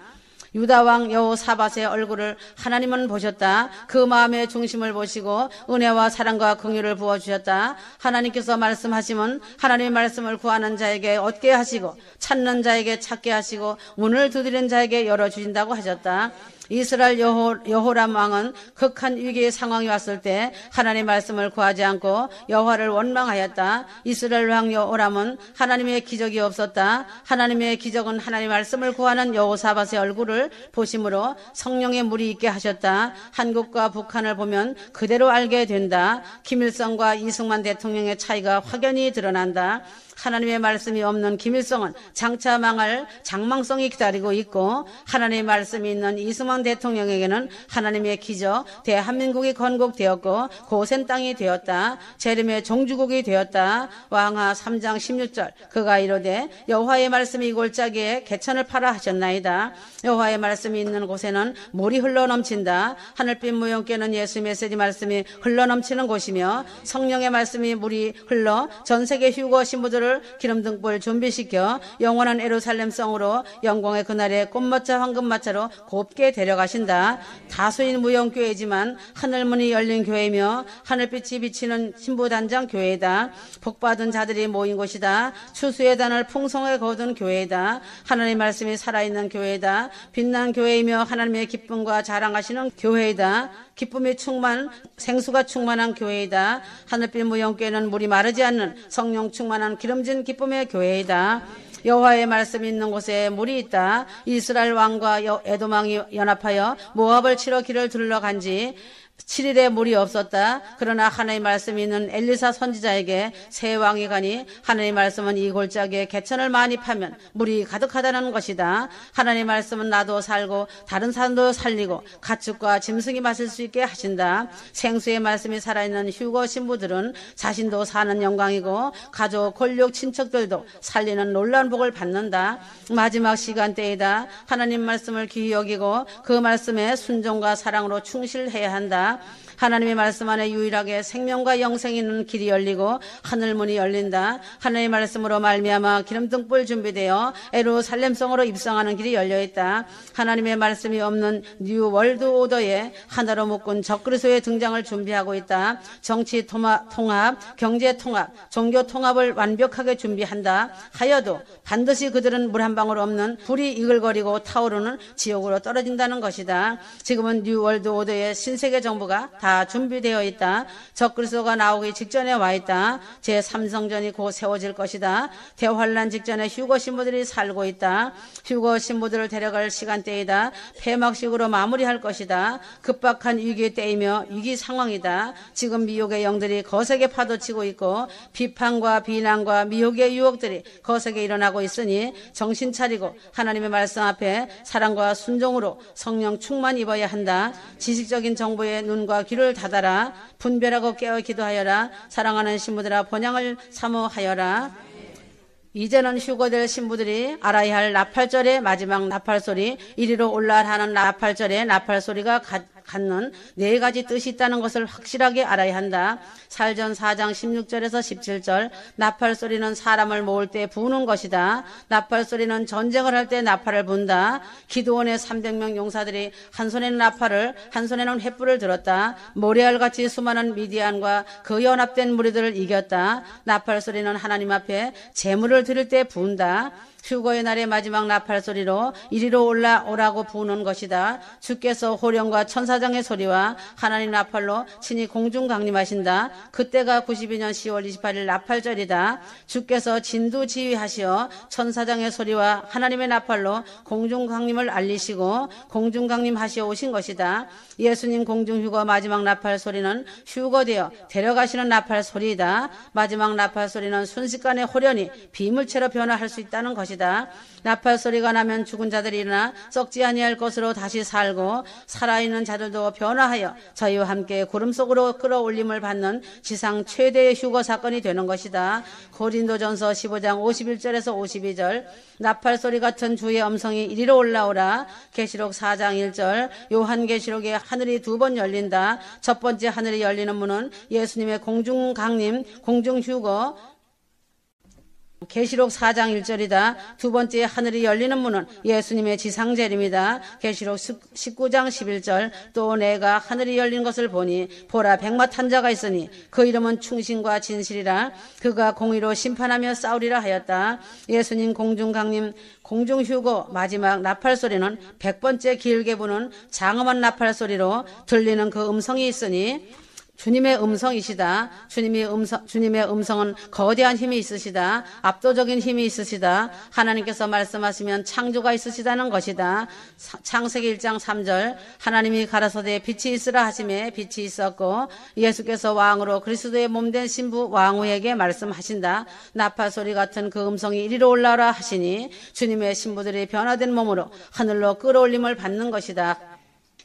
유다왕 여호사밧의 얼굴을 하나님은 보셨다. 그 마음의 중심을 보시고 은혜와 사랑과 긍휼을 부어주셨다. 하나님께서 말씀하시면 하나님의 말씀을 구하는 자에게 얻게 하시고 찾는 자에게 찾게 하시고 문을 두드리는 자에게 열어주신다고 하셨다. 이스라엘 여호람 왕은 극한 위기의 상황이 왔을 때 하나님의 말씀을 구하지 않고 여호와를 원망하였다. 이스라엘 왕 여호람은 하나님의 기적이 없었다. 하나님의 기적은 하나님의 말씀을 구하는 여호사밧의 얼굴을 보심으로 성령의 물이 있게 하셨다. 한국과 북한을 보면 그대로 알게 된다. 김일성과 이승만 대통령의 차이가 확연히 드러난다. 하나님의 말씀이 없는 김일성은 장차 망할 장망성이 기다리고 있고 하나님의 말씀이 있는 이승만 대통령에게는 하나님의 기적 대한민국이 건국되었고 고센 땅이 되었다. 재림의 종주국이 되었다. 왕하 3장 16절 그가 이르되 여호와의 말씀이 이 골짜기에 개천을 파라 하셨나이다. 여호와의 말씀이 있는 곳에는 물이 흘러넘친다. 하늘빛 무용께는 예수 메시지 말씀이 흘러넘치는 곳이며 성령의 말씀이 물이 흘러 전세계 휴거 신부들을 기름등불 준비시켜 영원한 예루살렘 성으로 영광의 그날에 꽃마차 황금마차로 곱게 데려 데려가신다. 다수인 무용교회지만 하늘문이 열린 교회며 하늘빛이 비치는 신부단장 교회다. 복받은 자들이 모인 곳이다. 추수의 단을 풍성하게 거둔 교회다. 하나님의 말씀이 살아있는 교회다. 빛난 교회이며 하나님의 기쁨과 자랑하시는 교회이다. 기쁨이 생수가 충만한 교회이다. 하늘빛 무용교회는 물이 마르지 않는 성령 충만한 기름진 기쁨의 교회이다. 여호와의 말씀이 있는 곳에 물이 있다. 이스라엘 왕과 에돔왕이 연합하여 모압을 치러 길을 둘러간지 7일에 물이 없었다. 그러나 하나님의 말씀이 있는 엘리사 선지자에게 새 왕이 가니 하나님의 말씀은 이 골짜기에 개천을 많이 파면 물이 가득하다는 것이다. 하나님의 말씀은 나도 살고 다른 사람도 살리고 가축과 짐승이 마실 수 있게 하신다. 생수의 말씀이 살아있는 휴거 신부들은 자신도 사는 영광이고 가족, 권력, 친척들도 살리는 놀라운 복을 받는다. 마지막 시간대이다. 하나님 말씀을 귀히 여기고 그 말씀에 순종과 사랑으로 충실해야 한다. 하나님의 말씀 안에 유일하게 생명과 영생이 있는 길이 열리고 하늘문이 열린다. 하나님의 말씀으로 말미암아 기름등불 준비되어 예루살렘성으로 입성하는 길이 열려있다. 하나님의 말씀이 없는 뉴 월드 오더에 하나로 묶은 적그리스도의 등장을 준비하고 있다. 정치 통합, 경제 통합, 종교 통합을 완벽하게 준비한다. 하여도 반드시 그들은 물 한 방울 없는 불이 이글거리고 타오르는 지옥으로 떨어진다는 것이다. 지금은 뉴 월드 오더의 신세계 정부가 다 준비되어 있다. 적그리스도가 나오기 직전에 와 있다. 제3성전이 곧 세워질 것이다. 대환란 직전에 휴거 신부들이 살고 있다. 휴거 신부들을 데려갈 시간대이다. 폐막식으로 마무리할 것이다. 급박한 위기의 때이며 위기 상황이다. 지금 미혹의 영들이 거세게 파도치고 있고 비판과 비난과 미혹의 유혹들이 거세게 일어나고 있으니 정신 차리고 하나님의 말씀 앞에 사랑과 순종으로 성령 충만 입어야 한다. 지식적인 정보에 눈과 귀를 닫아라. 분별하고 깨어 기도하여라. 사랑하는 신부들아 번향을 사모하여라. 이제는 휴거될 신부들이 알아야 할 나팔절의 마지막 나팔소리, 이리로 올라라 하는 나팔절의 나팔소리가 갖는 네 가지 뜻이 있다는 것을 확실하게 알아야 한다. 살전 4장 16절에서 17절 나팔소리는 사람을 모을 때 부는 것이다. 나팔소리는 전쟁을 할 때 나팔을 분다. 기드온의 300명 용사들이 한 손에는 나팔을 한 손에는 횃불을 들었다. 모래알같이 수많은 미디안과 그 연합된 무리들을 이겼다. 나팔소리는 하나님 앞에 제물을 드릴 때 부은다. 휴거의 날의 마지막 나팔소리로 이리로 올라오라고 부는 것이다. 주께서 호령과 천사장의 소리와 하나님 나팔로 친히 공중 강림하신다. 그때가 92년 10월 28일 나팔절이다. 주께서 진두지휘하시어 천사장의 소리와 하나님의 나팔로 공중 강림을 알리시고 공중 강림하시어 오신 것이다. 예수님 공중 휴거 마지막 나팔소리는 휴거되어 데려가시는 나팔소리이다. 마지막 나팔소리는 순식간에 호련히 비물체로 변화할 수 있다는 것이다. 나팔 소리가 나면 죽은 자들이 일어나 썩지 아니할 것으로 다시 살고 살아있는 자들도 변화하여 저희와 함께 구름 속으로 끌어올림을 받는 지상 최대의 휴거 사건이 되는 것이다. 고린도전서 15장 51절에서 52절 나팔 소리 같은 주의 음성이 이리로 올라오라. 계시록 4장 1절 요한계시록에 하늘이 두 번 열린다. 첫 번째 하늘이 열리는 문은 예수님의 공중 강림, 공중 휴거, 계시록 4장 1절이다. 두 번째 하늘이 열리는 문은 예수님의 지상재림이다. 계시록 19장 11절 또 내가 하늘이 열린 것을 보니 보라 백마 탄 자가 있으니 그 이름은 충신과 진실이라. 그가 공의로 심판하며 싸우리라 하였다. 예수님 공중 강림 공중 휴거 마지막 나팔 소리는 100번째 길게 부는 장엄한 나팔 소리로 들리는 그 음성이 있으니 주님의 음성이시다. 주님의 음성은 거대한 힘이 있으시다. 압도적인 힘이 있으시다. 하나님께서 말씀하시면 창조가 있으시다는 것이다. 창세기 1장 3절 하나님이 가라사대 빛이 있으라 하심에 빛이 있었고 예수께서 왕으로 그리스도의 몸된 신부 왕후에게 말씀하신다. 나팔소리 같은 그 음성이 이리로 올라오라 하시니 주님의 신부들이 변화된 몸으로 하늘로 끌어올림을 받는 것이다.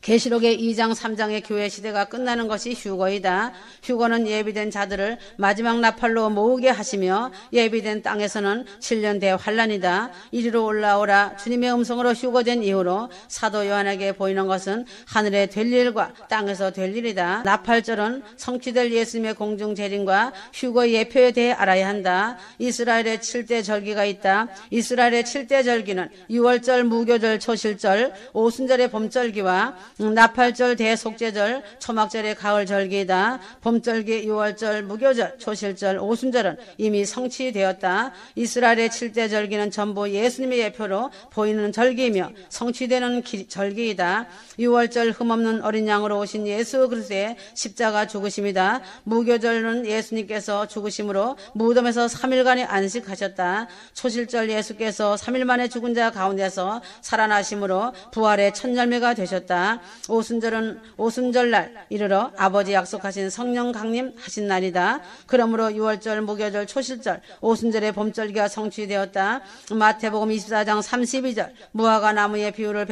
계시록의 2장 3장의 교회 시대가 끝나는 것이 휴거이다. 휴거는 예비된 자들을 마지막 나팔로 모으게 하시며 예비된 땅에서는 7년 대환란이다. 이리로 올라오라. 주님의 음성으로 휴거된 이후로 사도 요한에게 보이는 것은 하늘에 될 일과 땅에서 될 일이다. 나팔절은 성취될 예수님의 공중 재림과 휴거 예표에 대해 알아야 한다. 이스라엘의 7대 절기가 있다. 이스라엘의 7대 절기는 6월절, 무교절, 초실절, 오순절의 봄절기와 나팔절, 대속죄절, 초막절의 가을절기이다. 봄절기, 6월절, 무교절, 초실절, 오순절은 이미 성취되었다. 이스라엘의 7대 절기는 전부 예수님의 예표로 보이는 절기이며 성취되는 절기이다. 6월절 흠없는 어린 양으로 오신 예수 그리스도의 십자가 죽으심이다. 무교절은 예수님께서 죽으심으로 무덤에서 3일간의 안식하셨다. 초실절 예수께서 3일 만에 죽은 자 가운데서 살아나심으로 부활의 첫 열매가 되셨다. 오순절은 오순절날 이르러 아버지 약속하신 성령 강림하신 날이다. 그러므로 6월절, 무교절, 초실절, 오순절의 봄절기가 성취되었다. 마태복음 24장 32절 무화과 나무의 비유를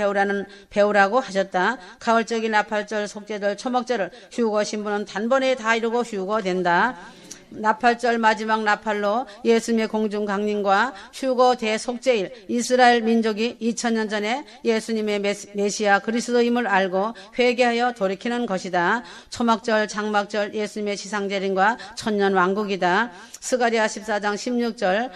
배우라고 하셨다. 가을절기, 나팔절, 속죄절, 초막절을 휴거 신부는 단번에 다 이루고 휴거된다. 나팔절 마지막 나팔로 예수님의 공중 강림과 휴거 대속죄일 이스라엘 민족이 2000년 전에 예수님의 메시아 그리스도임을 알고 회개하여 돌이키는 것이다. 초막절 장막절 예수님의 지상재림과 천년 왕국이다. 스가랴 14장 16절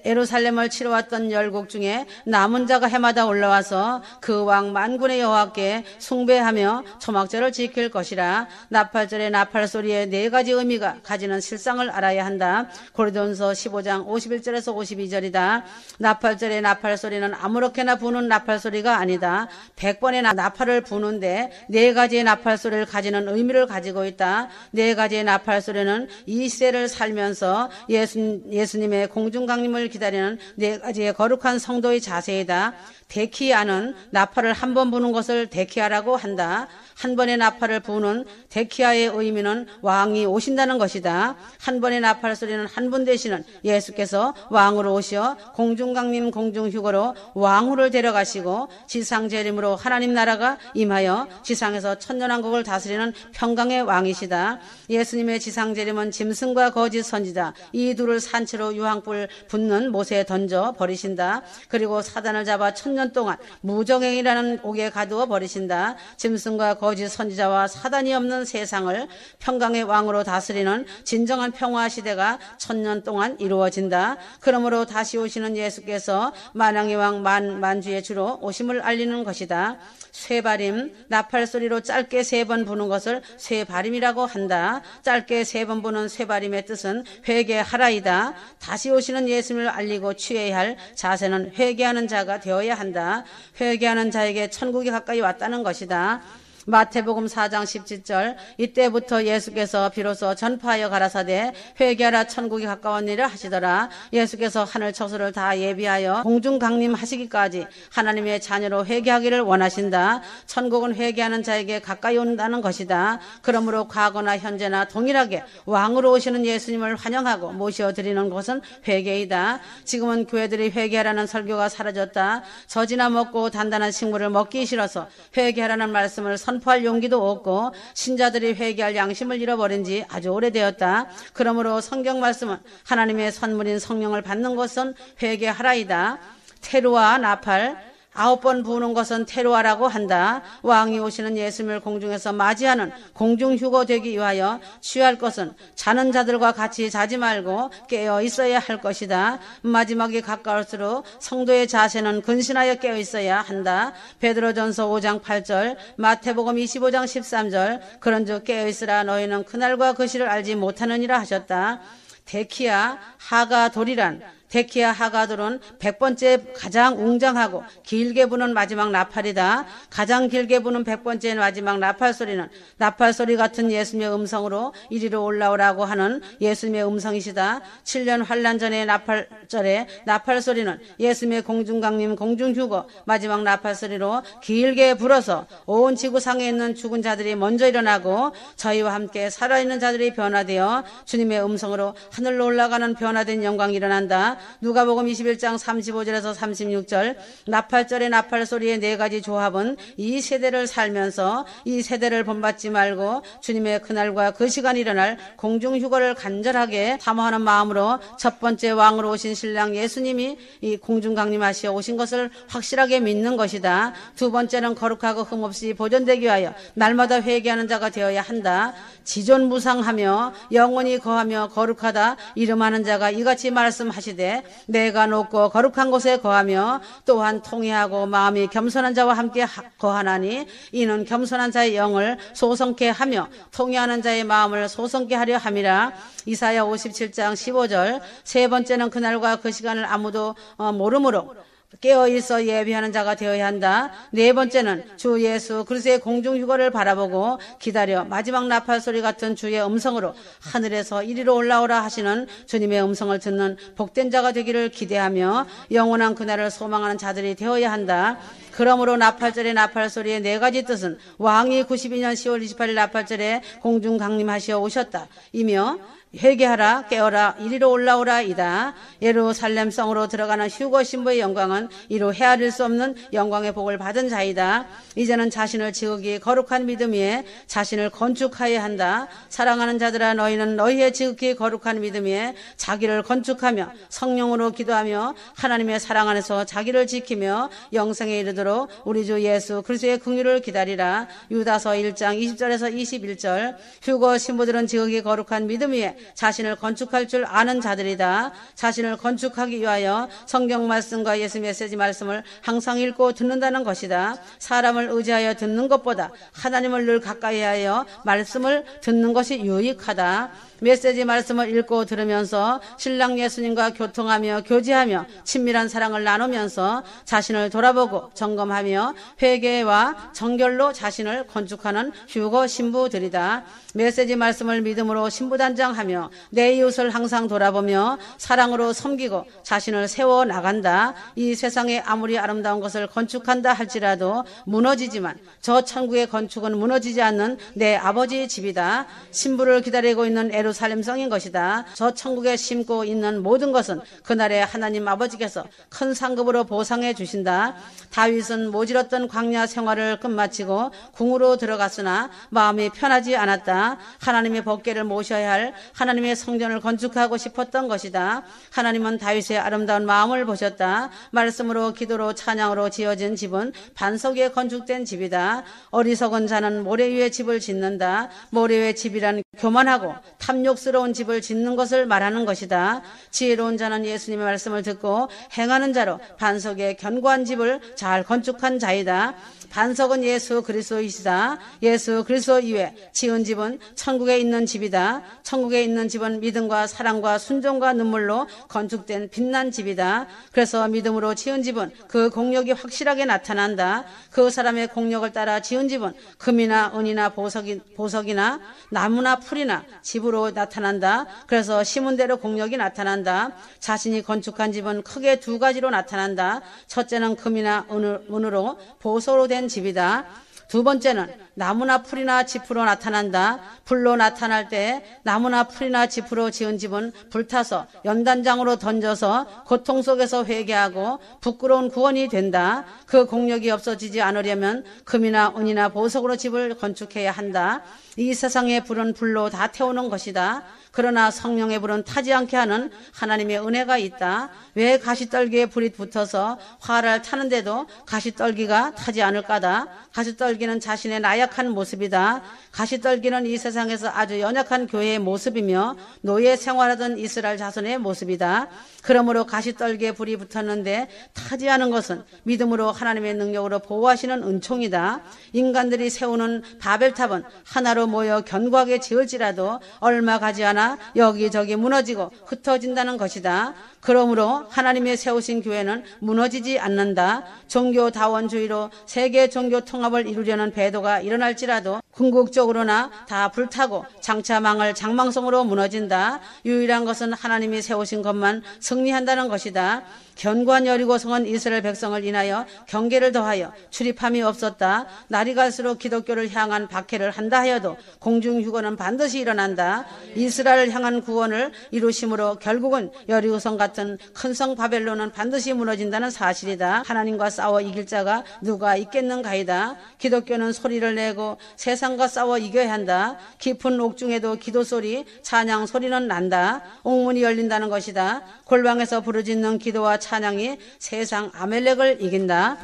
예루살렘을 치러 왔던 열국 중에 남은 자가 해마다 올라와서 그 왕 만군의 여호와께 숭배하며 초막절을 지킬 것이라. 나팔절의 나팔 소리에 4가지 의미가 가지는 실상을 알아야 한다. 고린도전서 15장 51절에서 52절이다. 나팔절의 나팔 소리는 아무렇게나 부는 나팔 소리가 아니다. 100번의 나팔을 부는데 4가지의 나팔 소리를 가지는 의미를 가지고 있다. 4가지의 나팔 소리는 이 시대를 살면서 예수님의 공중강림을 기다리는 4가지의 거룩한 성도의 자세이다. 데키아는 나팔을 한 번 부는 것을 데키아라고 한다. 한 번의 나팔을 부는 데키아의 의미는 왕이 오신다는 것이다. 한 번의 나팔 소리는 한 분 되시는 예수께서 왕으로 오시어 공중강림 공중휴거로 왕후를 데려가시고 지상재림으로 하나님 나라가 임하여 지상에서 천년왕국을 다스리는 평강의 왕이시다. 예수님의 지상재림은 짐승과 거짓 선지자 이 둘을 산채로 유황불 붙는 못에 던져 버리신다. 그리고 사단을 잡아 천년 동안 무정행이라는 옥에 가두어 버리신다. 짐승과 거짓 선지자와 사단이 없는 세상을 평강의 왕으로 다스리는 진정한 평화 시대가 천년 동안 이루어진다. 그러므로 다시 오시는 예수께서 만왕의 왕 만주의 주로 오심을 알리는 것이다. 쇠바림, 나팔 소리로 짧게 3번 부는 것을 쇠바림이라고 한다. 짧게 3번 부는 쇠바림의 뜻은 회개하라이다. 다시 오시는 예수님을 알리고 취해야 할 자세는 회개하는 자가 되어야 한다. 회개하는 자에게 천국이 가까이 왔다는 것이다. 마태복음 4장 17절 이때부터 예수께서 비로소 전파하여 가라사대 회개하라 천국이 가까웠니라 하시더라. 예수께서 하늘 처소를 다 예비하여 공중 강림하시기까지 하나님의 자녀로 회개하기를 원하신다. 천국은 회개하는 자에게 가까이 온다는 것이다. 그러므로 과거나 현재나 동일하게 왕으로 오시는 예수님을 환영하고 모셔드리는 것은 회개이다. 지금은 교회들이 회개하라는 설교가 사라졌다. 젖이나 먹고 단단한 식물을 먹기 싫어서 회개하라는 말씀을 선포할 용기도 없고 신자들이 회개할 양심을 잃어버린 지 아주 오래되었다. 그러므로 성경 말씀은 하나님의 선물인 성령을 받는 것은 회개하라이다. 테루아 나팔 9번 부는 것은 테루아라고 한다. 왕이 오시는 예수님을 공중에서 맞이하는 공중휴거 되기 위하여 취할 것은 자는 자들과 같이 자지 말고 깨어 있어야 할 것이다. 마지막이 가까울수록 성도의 자세는 근신하여 깨어 있어야 한다. 베드로전서 5장 8절, 마태복음 25장 13절 그런즉 깨어 있으라 너희는 그날과 그 시를 알지 못하느니라 하셨다. 데키아 하가돌이란 데키아 하가돌은 100번째 가장 웅장하고 길게 부는 마지막 나팔이다. 가장 길게 부는 100번째 마지막 나팔 소리는 나팔 소리 같은 예수님의 음성으로 이리로 올라오라고 하는 예수님의 음성이시다. 7년 환란 전의 나팔절의 나팔 소리는 예수님의 공중강림 공중휴거 마지막 나팔 소리로 길게 불어서 온 지구상에 있는 죽은 자들이 먼저 일어나고 저희와 함께 살아있는 자들이 변화되어 주님의 음성으로 하늘로 올라가는 변화된 영광이 일어난다. 누가복음 21장 35절에서 36절 나팔절의 나팔 소리의 네 가지 조합은 이 세대를 살면서 이 세대를 본받지 말고 주님의 그날과 그 시간이 일어날 공중휴거를 간절하게 사모하는 마음으로 첫 번째 왕으로 오신 신랑 예수님이 이 공중강림하시어 오신 것을 확실하게 믿는 것이다. 두 번째는 거룩하고 흠없이 보존되기 위하여 날마다 회개하는 자가 되어야 한다. 지존무상하며 영원히 거하며 거룩하다 이름하는 자가 이같이 말씀하시되 내가 높고 거룩한 곳에 거하며 또한 통회하고 마음이 겸손한 자와 함께 거하나니 이는 겸손한 자의 영을 소성케 하며 통회하는 자의 마음을 소성케 하려 함이라. 이사야 57장 15절 세 번째는 그날과 그 시간을 아무도 모르므로 깨어있어 예비하는 자가 되어야 한다. 네 번째는 주 예수 그리스도의 공중휴거를 바라보고 기다려 마지막 나팔 소리 같은 주의 음성으로 하늘에서 이리로 올라오라 하시는 주님의 음성을 듣는 복된 자가 되기를 기대하며 영원한 그날을 소망하는 자들이 되어야 한다. 그러므로 나팔절의 나팔 소리의 네 가지 뜻은 왕이 92년 10월 28일 나팔절에 공중 강림하시어 오셨다 이며 회개하라 깨어라 이리로 올라오라 이다. 예루살렘 성으로 들어가는 휴거 신부의 영광은 이루 헤아릴 수 없는 영광의 복을 받은 자이다. 이제는 자신을 지극히 거룩한 믿음 위에 자신을 건축하여야 한다. 사랑하는 자들아 너희는 너희의 지극히 거룩한 믿음 위에 자기를 건축하며 성령으로 기도하며 하나님의 사랑 안에서 자기를 지키며 영생에 이르도록 우리 주 예수 그리스도의 긍휼을 기다리라. 유다서 1장 20절에서 21절 휴거 신부들은 지극히 거룩한 믿음 위에 자신을 건축할 줄 아는 자들이다. 자신을 건축하기 위하여 성경 말씀과 예수 메시지 말씀을 항상 읽고 듣는다는 것이다. 사람을 의지하여 듣는 것보다 하나님을 늘 가까이 하여 말씀을 듣는 것이 유익하다. 메시지 말씀을 읽고 들으면서 신랑 예수님과 교통하며 교제하며 친밀한 사랑을 나누면서 자신을 돌아보고 점검하며 회개와 정결로 자신을 건축하는 휴거 신부들이다. 메시지 말씀을 믿음으로 신부단장하며 내 이웃을 항상 돌아보며 사랑으로 섬기고 자신을 세워 나간다. 이 세상에 아무리 아름다운 것을 건축한다 할지라도 무너지지만 저 천국의 건축은 무너지지 않는 내 아버지의 집이다. 신부를 기다리고 있는 예루살렘 성인 것이다. 저 천국에 심고 있는 모든 것은 그날에 하나님 아버지께서 큰 상급으로 보상해 주신다. 다윗은 모질었던 광야 생활을 끝마치고 궁으로 들어갔으나 마음이 편하지 않았다. 하나님의 법궤를 모셔야 할 하나님의 성전을 건축하고 싶었던 것이다. 하나님은 다윗의 아름다운 마음을 보셨다. 말씀으로 기도로 찬양으로 지어진 집은 반석 위에 건축된 집이다. 어리석은 자는 모래 위에 집을 짓는다. 모래 위에 집이란 교만하고 탐욕스러운 집을 짓는 것을 말하는 것이다. 지혜로운 자는 예수님의 말씀을 듣고 행하는 자로 반석에 견고한 집을 잘 건축한 자이다. 반석은 예수 그리스도이시다. 예수 그리스도 이외 지은 집은 천국에 있는 집이다. 천국에 있는 집은 믿음과 사랑과 순종과 눈물로 건축된 빛난 집이다. 그래서 믿음으로 지은 집은 그 공력이 확실하게 나타난다. 그 사람의 공력을 따라 지은 집은 금이나 은이나 보석이나 나무나 풀이나 집으로 나타난다. 그래서 심은 대로 공력이 나타난다. 자신이 건축한 집은 크게 두 가지로 나타난다. 첫째는 금이나 은으로 보석으로 된 집이다. 두 번째는 나무나 풀이나 짚으로 나타난다. 불로 나타날 때 나무나 풀이나 짚으로 지은 집은 불타서 연단장으로 던져서 고통 속에서 회개하고 부끄러운 구원이 된다. 그 공력이 없어지지 않으려면 금이나 은이나 보석으로 집을 건축해야 한다. 이 세상의 불은 불로 다 태우는 것이다. 그러나 성령의 불은 타지 않게 하는 하나님의 은혜가 있다. 왜 가시떨기에 불이 붙어서 화를 타는데도 가시떨기가 타지 않을까다. 가시떨기는 자신의 나약한 모습이다. 가시떨기는 이 세상에서 아주 연약한 교회의 모습이며 노예 생활하던 이스라엘 자손의 모습이다. 그러므로 가시떨기에 불이 붙었는데 타지 않은 것은 믿음으로 하나님의 능력으로 보호하시는 은총이다. 인간들이 세우는 바벨탑은 하나로 모여 견고하게 지을지라도 얼마 가지 않아 여기저기 무너지고 흩어진다는 것이다. 그러므로 하나님의 세우신 교회는 무너지지 않는다. 종교다원주의로 세계 종교 통합을 이루려는 배도가 일어날지라도 궁극적으로나 다 불타고 장차 망할 장망성으로 무너진다. 유일한 것은 하나님이 세우신 것만 승리한다는 것이다. 견고한 여리고성은 이스라엘 백성을 인하여 경계를 더하여 출입함이 없었다. 날이 갈수록 기독교를 향한 박해를 한다 하여도 공중휴거는 반드시 일어난다. 이스라엘을 향한 구원을 이루심으로 결국은 여리고성 같은 큰 성 바벨론은 반드시 무너진다는 사실이다. 하나님과 싸워 이길 자가 누가 있겠는가이다. 기독교는 소리를 내고 세상과 싸워 이겨야 한다. 깊은 옥중에도 기도소리, 찬양 소리는 난다. 옥문이 열린다는 것이다. 골방에서 부르짖는 기도와 찬양이 세상 아멜렉을 이긴다.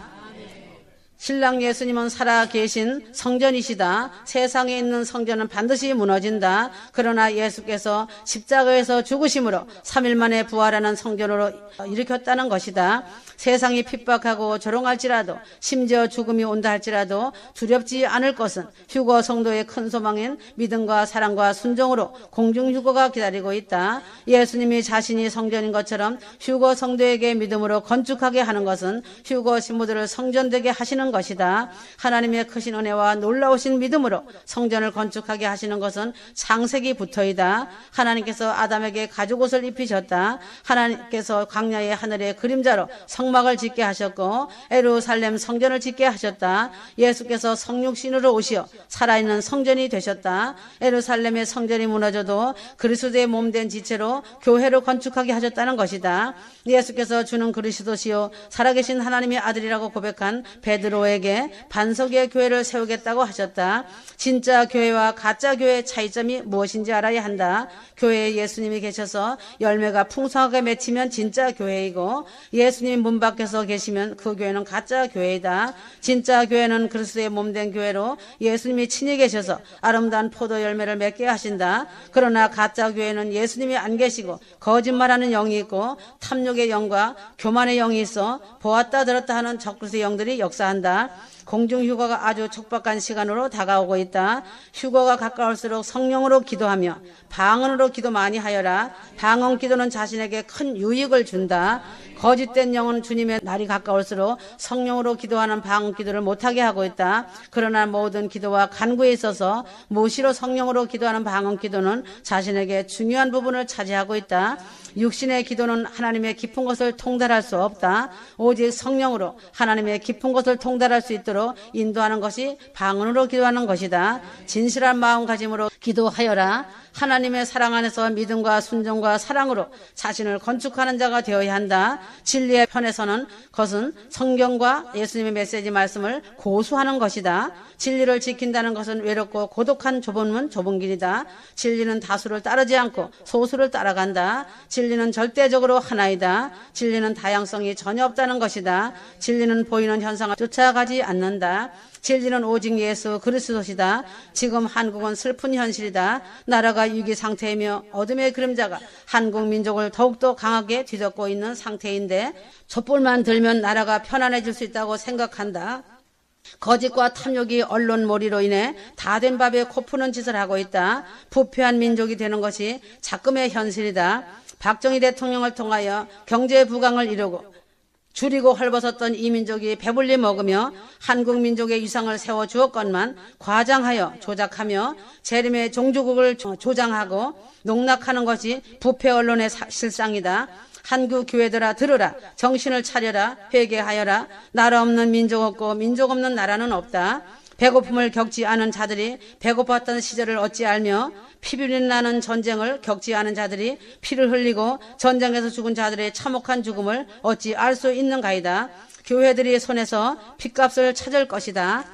신랑 예수님은 살아계신 성전이시다. 세상에 있는 성전은 반드시 무너진다. 그러나 예수께서 십자가에서 죽으심으로 3일 만에 부활하는 성전으로 일으켰다는 것이다. 세상이 핍박하고 조롱할지라도 심지어 죽음이 온다 할지라도 두렵지 않을 것은 휴거 성도의 큰 소망인 믿음과 사랑과 순종으로 공중휴거가 기다리고 있다. 예수님이 자신이 성전인 것처럼 휴거 성도에게 믿음으로 건축하게 하는 것은 휴거 신부들을 성전되게 하시는 것이다. 하나님의 크신 은혜와 놀라우신 믿음으로 성전을 건축하게 하시는 것은 창세기 부터이다. 하나님께서 아담에게 가죽옷을 입히셨다. 하나님께서 광야의 하늘의 그림자로 성막을 짓게 하셨고 예루살렘 성전을 짓게 하셨다. 예수께서 성육신으로 오시어 살아있는 성전이 되셨다. 예루살렘의 성전이 무너져도 그리스도의 몸된 지체로 교회를 건축하게 하셨다는 것이다. 예수께서 주는 그리스도시요 살아계신 하나님의 아들이라고 고백한 베드로에게 반석의 교회를 세우겠다고 하셨다. 진짜 교회와 가짜 교회의 차이점이 무엇인지 알아야 한다. 교회에 예수님이 계셔서 열매가 풍성하게 맺히면 진짜 교회이고 예수님이 문 밖에서 계시면 그 교회는 가짜 교회이다. 진짜 교회는 그리스도의 몸된 교회로 예수님이 친히 계셔서 아름다운 포도 열매를 맺게 하신다. 그러나 가짜 교회는 예수님이 안 계시고 거짓말하는 영이 있고 탐욕의 영과 교만의 영이 있어 보았다 들었다 하는 적그리스도의 영들이 역사한다. 공중휴거가 아주 촉박한 시간으로 다가오고 있다. 휴거가 가까울수록 성령으로 기도하며 방언으로 기도 많이 하여라. 방언 기도는 자신에게 큰 유익을 준다. 거짓된 영은 주님의 날이 가까울수록 성령으로 기도하는 방언 기도를 못하게 하고 있다. 그러나 모든 기도와 간구에 있어서 무시로 성령으로 기도하는 방언 기도는 자신에게 중요한 부분을 차지하고 있다. 육신의 기도는 하나님의 깊은 것을 통달할 수 없다. 오직 성령으로 하나님의 깊은 것을 통달할 수 있도록 인도하는 것이 방언으로 기도하는 것이다. 진실한 마음가짐으로 기도하여라. 하나님의 사랑 안에서 믿음과 순종과 사랑으로 자신을 건축하는 자가 되어야 한다. 진리의 편에서는 것은 성경과 예수님의 메시지 말씀을 고수하는 것이다. 진리를 지킨다는 것은 외롭고 고독한 좁은 문 좁은 길이다. 진리는 다수를 따르지 않고 소수를 따라간다. 진리는 절대적으로 하나이다. 진리는 다양성이 전혀 없다는 것이다. 진리는 보이는 현상을 쫓아가지 않는다. 진리는 오직 예수 그리스도시다. 지금 한국은 슬픈 현실이다. 나라가 위기 상태이며 어둠의 그림자가 한국 민족을 더욱더 강하게 뒤덮고 있는 상태인데 촛불만 들면 나라가 편안해질 수 있다고 생각한다. 거짓과 탐욕이 언론몰이로 인해 다 된 밥에 코 푸는 짓을 하고 있다. 부패한 민족이 되는 것이 작금의 현실이다. 박정희 대통령을 통하여 경제 부강을 이루고 줄이고 헐벗었던 이 민족이 배불리 먹으며 한국 민족의 위상을 세워주었건만 과장하여 조작하며 재림의 종주국을 조장하고 농락하는 것이 부패 언론의 실상이다. 한국 교회들아 들으라. 정신을 차려라. 회개하여라. 나라 없는 민족 없고 민족 없는 나라는 없다. 배고픔을 겪지 않은 자들이 배고팠던 시절을 어찌 알며 피비린 나는 전쟁을 겪지 않은 자들이 피를 흘리고 전쟁에서 죽은 자들의 참혹한 죽음을 어찌 알 수 있는가이다. 교회들이 손에서 핏값을 찾을 것이다.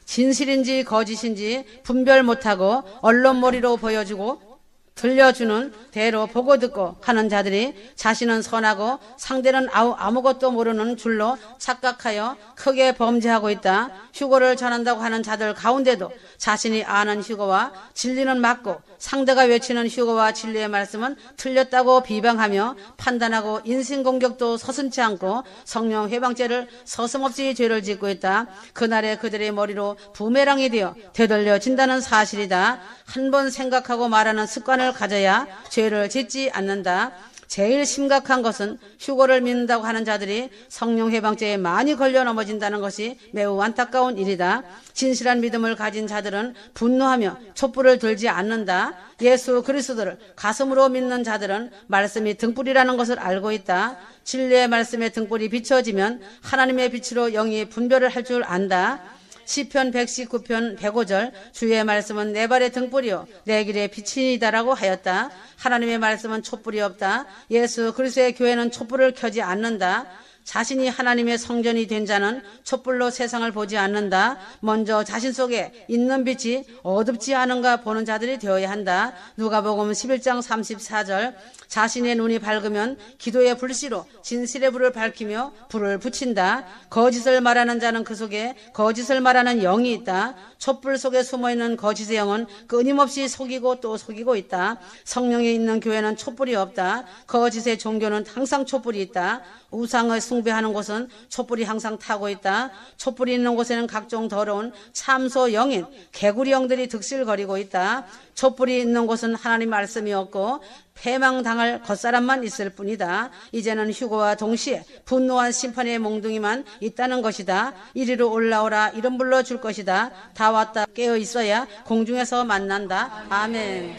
진실인지 거짓인지 분별 못하고 언론몰이로 보여주고 들려주는 대로 보고 듣고 하는 자들이 자신은 선하고 상대는 아무것도 모르는 줄로 착각하여 크게 범죄하고 있다. 휴거를 전한다고 하는 자들 가운데도 자신이 아는 휴거와 진리는 맞고 상대가 외치는 휴거와 진리의 말씀은 틀렸다고 비방하며 판단하고 인신공격도 서슴지 않고 성령 회방죄를 서슴없이 죄를 짓고 있다. 그날에 그들의 머리로 부메랑이 되어 되돌려진다는 사실이다. 한 번 생각하고 말하는 습관을 가져야 죄를 짓지 않는다. 제일 심각한 것은 휴거를 믿는다고 하는 자들이 성령 해방죄에 많이 걸려 넘어진다는 것이 매우 안타까운 일이다. 진실한 믿음을 가진 자들은 분노하며 촛불을 들지 않는다. 예수 그리스도를 가슴으로 믿는 자들은 말씀이 등불이라는 것을 알고 있다. 진리의 말씀의 등불이 비춰지면 하나님의 빛으로 영이 분별을 할 줄 안다. 시편 119편 105절 주의 말씀은 내 발의 등불이요 내 길의 빛이니다라고 하였다. 하나님의 말씀은 촛불이 없다. 예수 그리스도의 교회는 촛불을 켜지 않는다. 자신이 하나님의 성전이 된 자는 촛불로 세상을 보지 않는다. 먼저 자신 속에 있는 빛이 어둡지 않은가 보는 자들이 되어야 한다. 누가복음 11장 34절 자신의 눈이 밝으면 기도의 불씨로 진실의 불을 밝히며 불을 붙인다. 거짓을 말하는 자는 그 속에 거짓을 말하는 영이 있다. 촛불 속에 숨어있는 거짓의 영은 끊임없이 속이고 또 속이고 있다. 성령이 있는 교회는 촛불이 없다. 거짓의 종교는 항상 촛불이 있다. 우상을 숭배하는 곳은 촛불이 항상 타고 있다. 촛불이 있는 곳에는 각종 더러운 참소 영인 개구리 영들이 득실거리고 있다. 촛불이 있는 곳은 하나님 말씀이 없고 패망당할 겉사람만 있을 뿐이다. 이제는 휴거와 동시에 분노한 심판의 몽둥이만 있다는 것이다. 이리로 올라오라 이름 불러줄 것이다. 다 왔다 깨어 있어야 공중에서 만난다. 아멘.